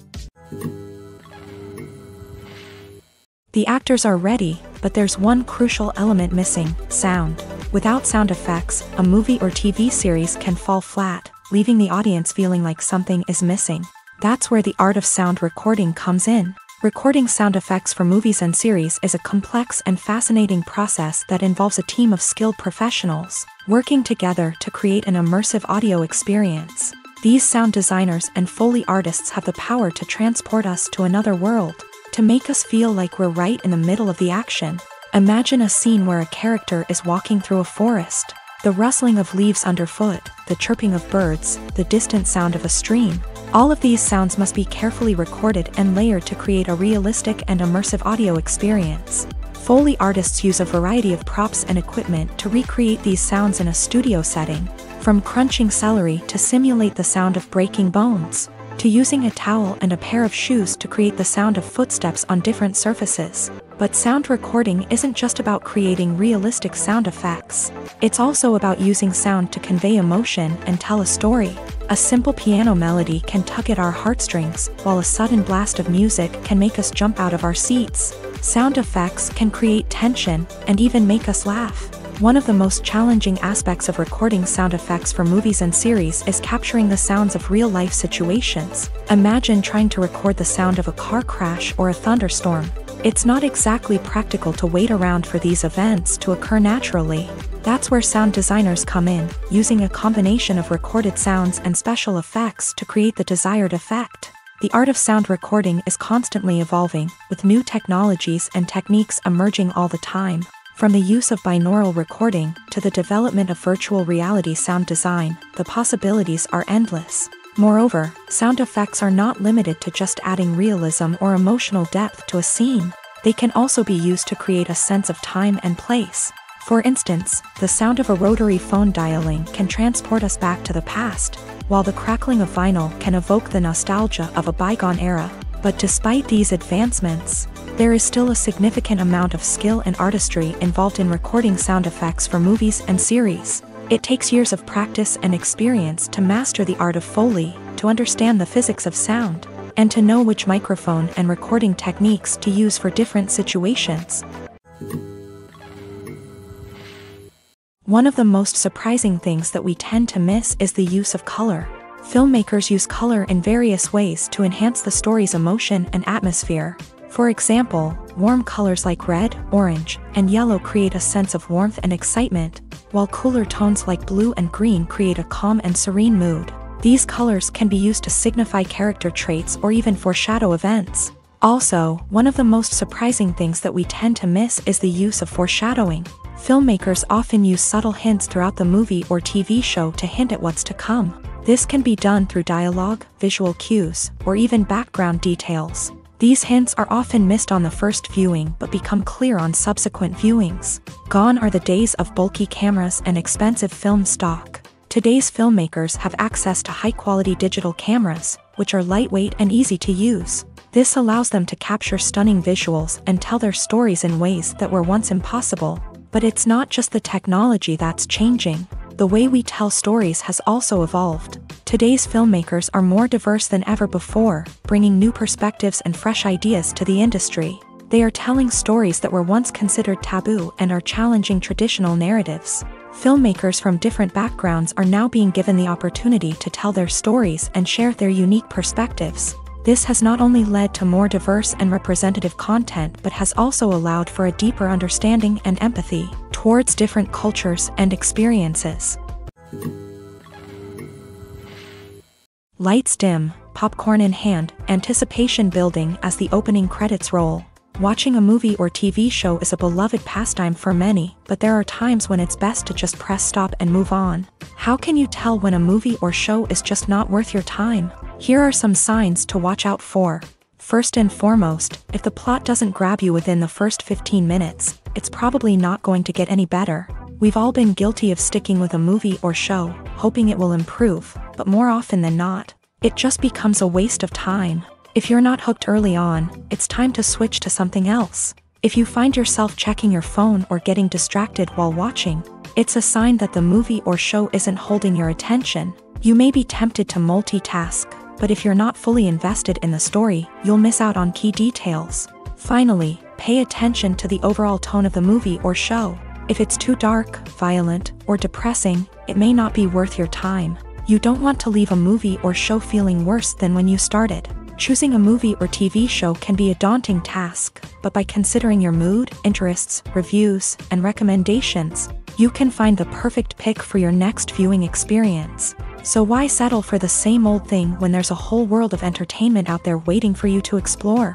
Speaker 1: The actors are ready, but there's one crucial element missing: sound. Without sound effects, a movie or TV series can fall flat, leaving the audience feeling like something is missing. That's where the art of sound recording comes in. Recording sound effects for movies and series is a complex and fascinating process that involves a team of skilled professionals working together to create an immersive audio experience. These sound designers and Foley artists have the power to transport us to another world, to make us feel like we're right in the middle of the action. Imagine a scene where a character is walking through a forest. The rustling of leaves underfoot, the chirping of birds, the distant sound of a stream. All of these sounds must be carefully recorded and layered to create a realistic and immersive audio experience. Foley artists use a variety of props and equipment to recreate these sounds in a studio setting, from crunching celery to simulate the sound of breaking bones, to using a towel and a pair of shoes to create the sound of footsteps on different surfaces. But sound recording isn't just about creating realistic sound effects. It's also about using sound to convey emotion and tell a story. A simple piano melody can tug at our heartstrings, while a sudden blast of music can make us jump out of our seats. Sound effects can create tension and even make us laugh. One of the most challenging aspects of recording sound effects for movies and series is capturing the sounds of real-life situations. Imagine trying to record the sound of a car crash or a thunderstorm. It's not exactly practical to wait around for these events to occur naturally. That's where sound designers come in, using a combination of recorded sounds and special effects to create the desired effect. The art of sound recording is constantly evolving, with new technologies and techniques emerging all the time. From the use of binaural recording to the development of virtual reality sound design, the possibilities are endless. Moreover, sound effects are not limited to just adding realism or emotional depth to a scene. They can also be used to create a sense of time and place. For instance, the sound of a rotary phone dialing can transport us back to the past, while the crackling of vinyl can evoke the nostalgia of a bygone era. But despite these advancements, there is still a significant amount of skill and artistry involved in recording sound effects for movies and series. It takes years of practice and experience to master the art of Foley, to understand the physics of sound, and to know which microphone and recording techniques to use for different situations. One of the most surprising things that we tend to miss is the use of color. Filmmakers use color in various ways to enhance the story's emotion and atmosphere. For example, warm colors like red, orange, and yellow create a sense of warmth and excitement, while cooler tones like blue and green create a calm and serene mood. These colors can be used to signify character traits or even foreshadow events. Also, one of the most surprising things that we tend to miss is the use of foreshadowing. Filmmakers often use subtle hints throughout the movie or TV show to hint at what's to come. This can be done through dialogue, visual cues, or even background details. These hints are often missed on the first viewing but become clear on subsequent viewings. Gone are the days of bulky cameras and expensive film stock. Today's filmmakers have access to high-quality digital cameras, which are lightweight and easy to use. This allows them to capture stunning visuals and tell their stories in ways that were once impossible. But it's not just the technology that's changing. The way we tell stories has also evolved. Today's filmmakers are more diverse than ever before, bringing new perspectives and fresh ideas to the industry. They are telling stories that were once considered taboo and are challenging traditional narratives. Filmmakers from different backgrounds are now being given the opportunity to tell their stories and share their unique perspectives. This has not only led to more diverse and representative content but has also allowed for a deeper understanding and empathy towards different cultures and experiences. Lights dim, popcorn in hand, anticipation building as the opening credits roll. Watching a movie or TV show is a beloved pastime for many, but there are times when it's best to just press stop and move on. How can you tell when a movie or show is just not worth your time? Here are some signs to watch out for. First and foremost, if the plot doesn't grab you within the first 15 minutes, it's probably not going to get any better. We've all been guilty of sticking with a movie or show, hoping it will improve, but more often than not, it just becomes a waste of time. If you're not hooked early on, it's time to switch to something else. If you find yourself checking your phone or getting distracted while watching, it's a sign that the movie or show isn't holding your attention. You may be tempted to multitask, but if you're not fully invested in the story, you'll miss out on key details. Finally, pay attention to the overall tone of the movie or show. If it's too dark, violent, or depressing, it may not be worth your time. You don't want to leave a movie or show feeling worse than when you started. Choosing a movie or TV show can be a daunting task, but by considering your mood, interests, reviews, and recommendations, you can find the perfect pick for your next viewing experience. So why settle for the same old thing when there's a whole world of entertainment out there waiting for you to explore?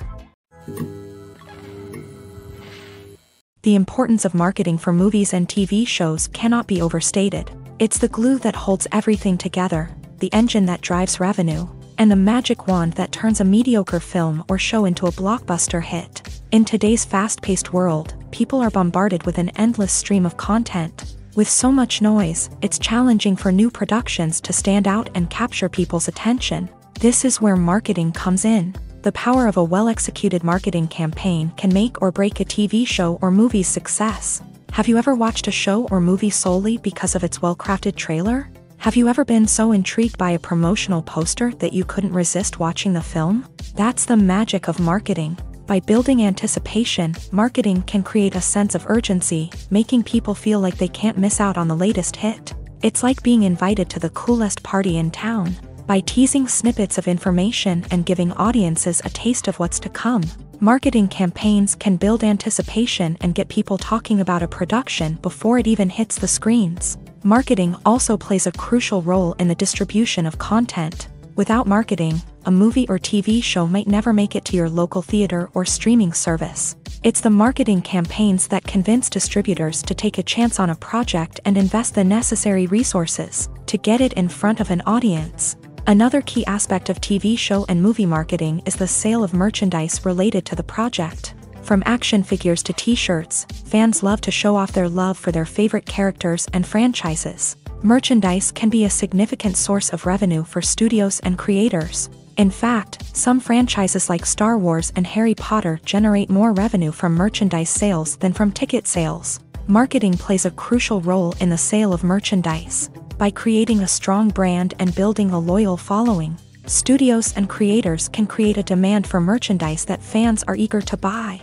Speaker 1: The importance of marketing for movies and TV shows cannot be overstated. It's the glue that holds everything together, the engine that drives revenue, and the magic wand that turns a mediocre film or show into a blockbuster hit. In today's fast-paced world, people are bombarded with an endless stream of content. With so much noise, it's challenging for new productions to stand out and capture people's attention. This is where marketing comes in. The power of a well-executed marketing campaign can make or break a TV show or movie's success. Have you ever watched a show or movie solely because of its well-crafted trailer? Have you ever been so intrigued by a promotional poster that you couldn't resist watching the film? That's the magic of marketing. By building anticipation, marketing can create a sense of urgency, making people feel like they can't miss out on the latest hit. It's like being invited to the coolest party in town. By teasing snippets of information and giving audiences a taste of what's to come, Marketing campaigns can build anticipation and get people talking about a production before it even hits the screens. Marketing also plays a crucial role in the distribution of content. Without marketing, a movie or TV show might never make it to your local theater or streaming service. It's the marketing campaigns that convince distributors to take a chance on a project and invest the necessary resources to get it in front of an audience. Another key aspect of TV show and movie marketing is the sale of merchandise related to the project. From action figures to t-shirts, fans love to show off their love for their favorite characters and franchises. Merchandise can be a significant source of revenue for studios and creators. In fact, some franchises like Star Wars and Harry Potter generate more revenue from merchandise sales than from ticket sales. Marketing plays a crucial role in the sale of merchandise. By creating a strong brand and building a loyal following, studios and creators can create a demand for merchandise that fans are eager to buy.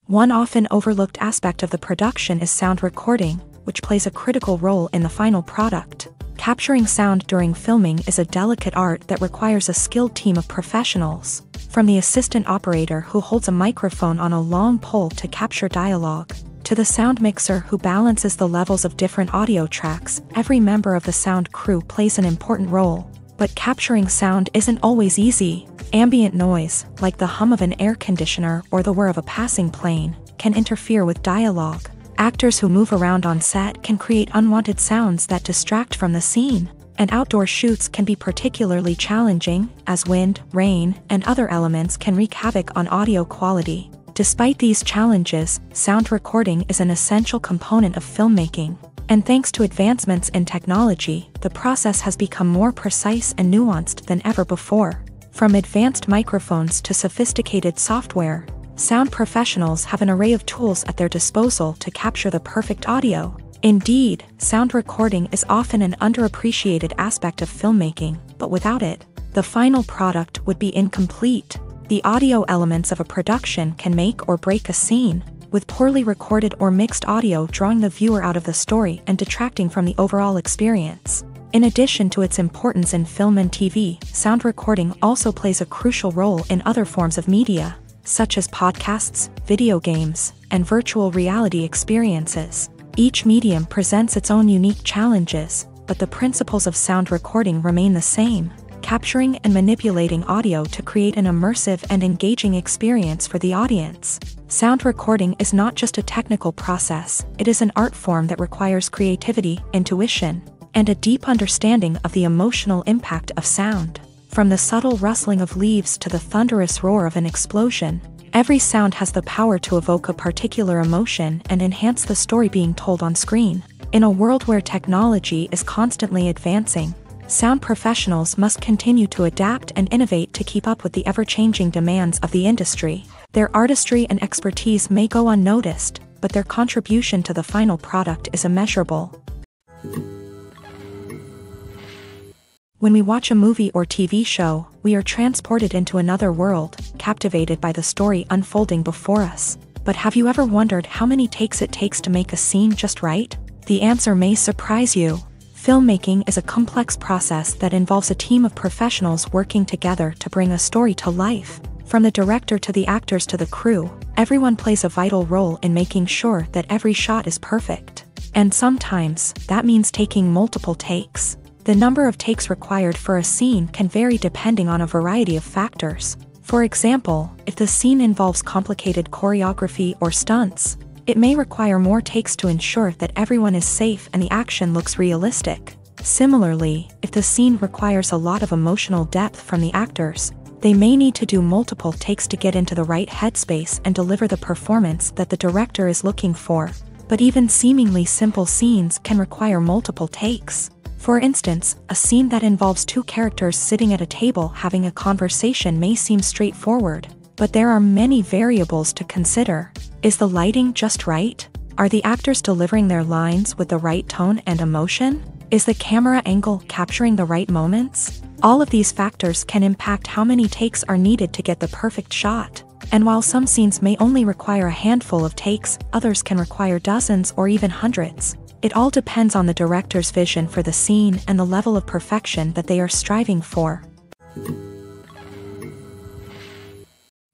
Speaker 1: One often overlooked aspect of the production is sound recording, which plays a critical role in the final product. Capturing sound during filming is a delicate art that requires a skilled team of professionals. From the assistant operator who holds a microphone on a long pole to capture dialogue, to the sound mixer who balances the levels of different audio tracks, every member of the sound crew plays an important role. But capturing sound isn't always easy. Ambient noise, like the hum of an air conditioner or the whir of a passing plane, can interfere with dialogue. Actors who move around on set can create unwanted sounds that distract from the scene. And outdoor shoots can be particularly challenging, as wind, rain, and other elements can wreak havoc on audio quality. Despite these challenges, sound recording is an essential component of filmmaking. And thanks to advancements in technology, the process has become more precise and nuanced than ever before. From advanced microphones to sophisticated software, sound professionals have an array of tools at their disposal to capture the perfect audio. Indeed, sound recording is often an underappreciated aspect of filmmaking, but without it, the final product would be incomplete. The audio elements of a production can make or break a scene, with poorly recorded or mixed audio drawing the viewer out of the story and detracting from the overall experience. In addition to its importance in film and TV, sound recording also plays a crucial role in other forms of media, such as podcasts, video games, and virtual reality experiences. Each medium presents its own unique challenges, but the principles of sound recording remain the same: capturing and manipulating audio to create an immersive and engaging experience for the audience. Sound recording is not just a technical process, it is an art form that requires creativity, intuition, and a deep understanding of the emotional impact of sound. From the subtle rustling of leaves to the thunderous roar of an explosion, every sound has the power to evoke a particular emotion and enhance the story being told on screen. In a world where technology is constantly advancing, sound professionals must continue to adapt and innovate to keep up with the ever-changing demands of the industry. Their artistry and expertise may go unnoticed, but their contribution to the final product is immeasurable. When we watch a movie or TV show, we are transported into another world, captivated by the story unfolding before us. But have you ever wondered how many takes it takes to make a scene just right? The answer may surprise you. Filmmaking is a complex process that involves a team of professionals working together to bring a story to life. From the director to the actors to the crew, everyone plays a vital role in making sure that every shot is perfect. And sometimes, that means taking multiple takes. The number of takes required for a scene can vary depending on a variety of factors. For example, if the scene involves complicated choreography or stunts, it may require more takes to ensure that everyone is safe and the action looks realistic. Similarly, if the scene requires a lot of emotional depth from the actors, they may need to do multiple takes to get into the right headspace and deliver the performance that the director is looking for. But even seemingly simple scenes can require multiple takes. For instance, a scene that involves two characters sitting at a table having a conversation may seem straightforward, but there are many variables to consider. Is the lighting just right? Are the actors delivering their lines with the right tone and emotion? Is the camera angle capturing the right moments? All of these factors can impact how many takes are needed to get the perfect shot. And while some scenes may only require a handful of takes, others can require dozens or even hundreds. It all depends on the director's vision for the scene and the level of perfection that they are striving for.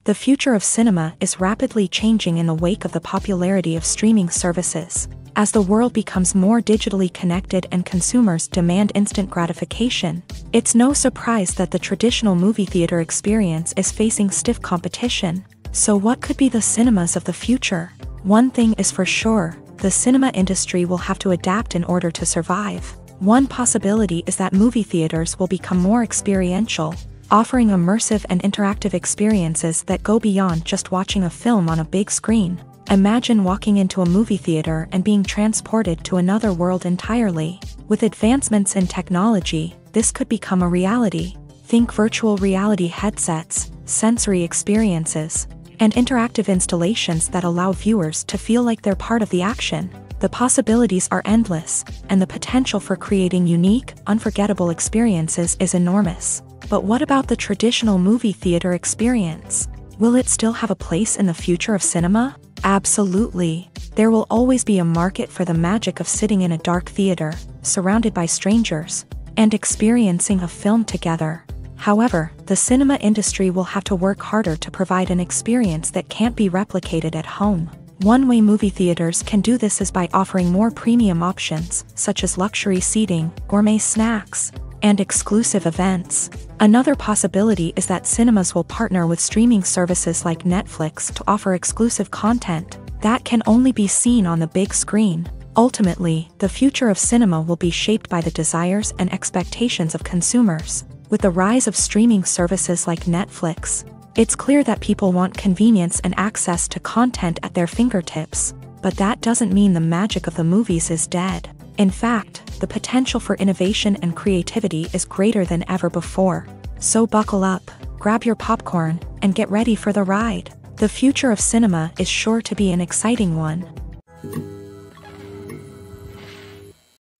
Speaker 1: The future of cinema is rapidly changing in the wake of the popularity of streaming services. As the world becomes more digitally connected and consumers demand instant gratification, it's no surprise that the traditional movie theater experience is facing stiff competition. So what could be the cinemas of the future? One thing is for sure, the cinema industry will have to adapt in order to survive. One possibility is that movie theaters will become more experiential, offering immersive and interactive experiences that go beyond just watching a film on a big screen. Imagine walking into a movie theater and being transported to another world entirely. With advancements in technology, this could become a reality. Think virtual reality headsets, sensory experiences, and interactive installations that allow viewers to feel like they're part of the action. The possibilities are endless, and the potential for creating unique, unforgettable experiences is enormous. But what about the traditional movie theater experience? Will it still have a place in the future of cinema? Absolutely. There will always be a market for the magic of sitting in a dark theater, surrounded by strangers, and experiencing a film together. However, the cinema industry will have to work harder to provide an experience that can't be replicated at home. One way movie theaters can do this is by offering more premium options, such as luxury seating, gourmet snacks, and exclusive events. Another possibility is that cinemas will partner with streaming services like Netflix to offer exclusive content that can only be seen on the big screen. Ultimately, the future of cinema will be shaped by the desires and expectations of consumers. With the rise of streaming services like Netflix, it's clear that people want convenience and access to content at their fingertips. But that doesn't mean the magic of the movies is dead. In fact, the potential for innovation and creativity is greater than ever before. So buckle up, grab your popcorn, and get ready for the ride. The future of cinema is sure to be an exciting one.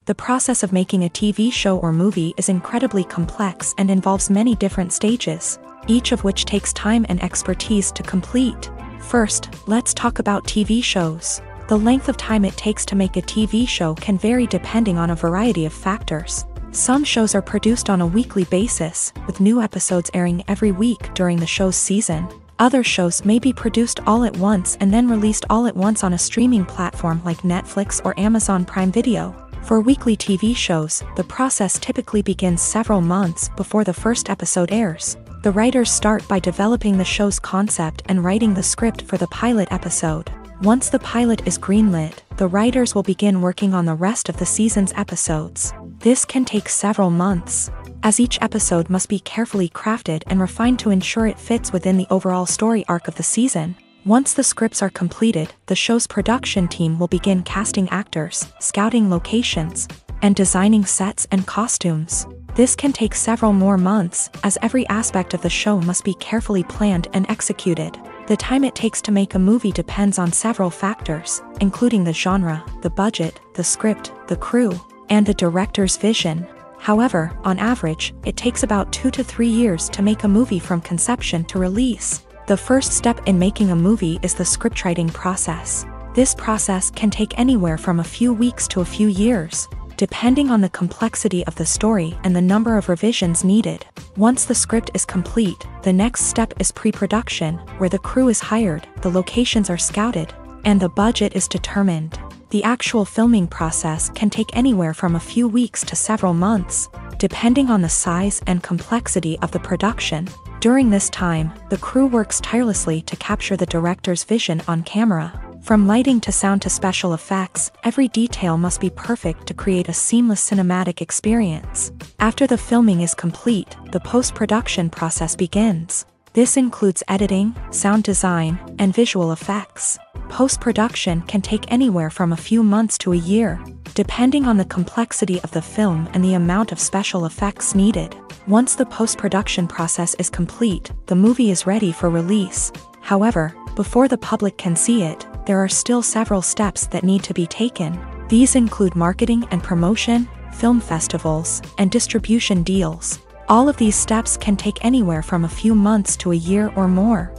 Speaker 1: The process of making a TV show or movie is incredibly complex and involves many different stages, each of which takes time and expertise to complete. First, let's talk about TV shows. The length of time it takes to make a TV show can vary depending on a variety of factors. Some shows are produced on a weekly basis, with new episodes airing every week during the show's season. Other shows may be produced all at once and then released all at once on a streaming platform like Netflix or Amazon Prime Video. For weekly TV shows, the process typically begins several months before the first episode airs. The writers start by developing the show's concept and writing the script for the pilot episode. Once the pilot is greenlit, the writers will begin working on the rest of the season's episodes. This can take several months, as each episode must be carefully crafted and refined to ensure it fits within the overall story arc of the season. Once the scripts are completed, the show's production team will begin casting actors, scouting locations, and designing sets and costumes. This can take several more months, as every aspect of the show must be carefully planned and executed. The time it takes to make a movie depends on several factors, including the genre, the budget, the script, the crew, and the director's vision. However, on average, it takes about 2 to 3 years to make a movie from conception to release. The first step in making a movie is the scriptwriting process. This process can take anywhere from a few weeks to a few years, depending on the complexity of the story and the number of revisions needed. Once the script is complete, the next step is pre-production, where the crew is hired, the locations are scouted, and the budget is determined. The actual filming process can take anywhere from a few weeks to several months, depending on the size and complexity of the production. During this time, the crew works tirelessly to capture the director's vision on camera. From lighting to sound to special effects, every detail must be perfect to create a seamless cinematic experience. After the filming is complete, the post-production process begins. This includes editing, sound design, and visual effects. Post-production can take anywhere from a few months to a year, depending on the complexity of the film and the amount of special effects needed. Once the post-production process is complete, the movie is ready for release. However, before the public can see it, there are still several steps that need to be taken. These include marketing and promotion, film festivals, and distribution deals. All of these steps can take anywhere from a few months to a year or more.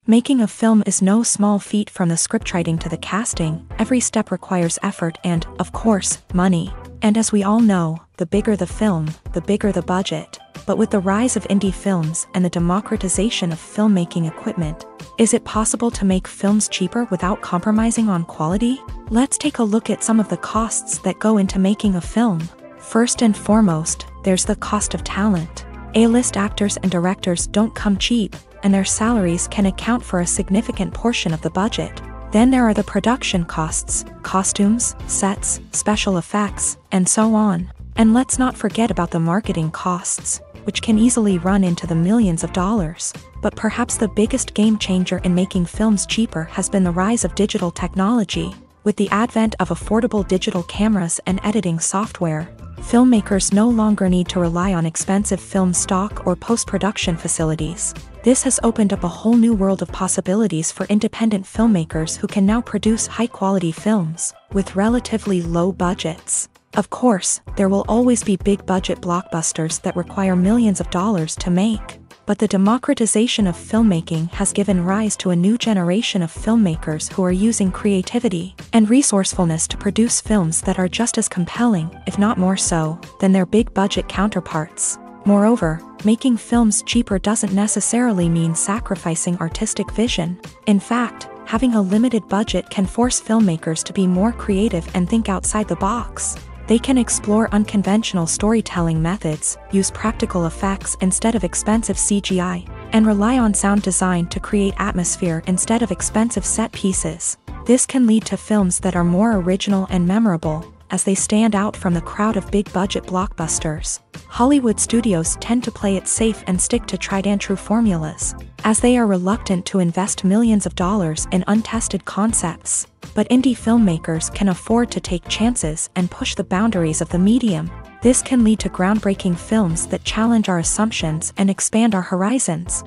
Speaker 1: Making a film is no small feat. From the scriptwriting to the casting, every step requires effort and, of course, money. And as we all know, the bigger the film, the bigger the budget. But with the rise of indie films and the democratization of filmmaking equipment, is it possible to make films cheaper without compromising on quality? Let's take a look at some of the costs that go into making a film. First and foremost, there's the cost of talent. A-list actors and directors don't come cheap, and their salaries can account for a significant portion of the budget. Then there are the production costs, costumes, sets, special effects, and so on. And let's not forget about the marketing costs, which can easily run into the millions of dollars. But perhaps the biggest game changer in making films cheaper has been the rise of digital technology. With the advent of affordable digital cameras and editing software, filmmakers no longer need to rely on expensive film stock or post-production facilities. This has opened up a whole new world of possibilities for independent filmmakers who can now produce high-quality films with relatively low budgets. Of course, there will always be big-budget blockbusters that require millions of dollars to make. But the democratization of filmmaking has given rise to a new generation of filmmakers who are using creativity and resourcefulness to produce films that are just as compelling, if not more so, than their big-budget counterparts. Moreover, making films cheaper doesn't necessarily mean sacrificing artistic vision. In fact, having a limited budget can force filmmakers to be more creative and think outside the box. They can explore unconventional storytelling methods, use practical effects instead of expensive CGI, and rely on sound design to create atmosphere instead of expensive set pieces. This can lead to films that are more original and memorable, as they stand out from the crowd of big-budget blockbusters. Hollywood studios tend to play it safe and stick to tried-and-true formulas, as they are reluctant to invest millions of dollars in untested concepts. But indie filmmakers can afford to take chances and push the boundaries of the medium. This can lead to groundbreaking films that challenge our assumptions and expand our horizons.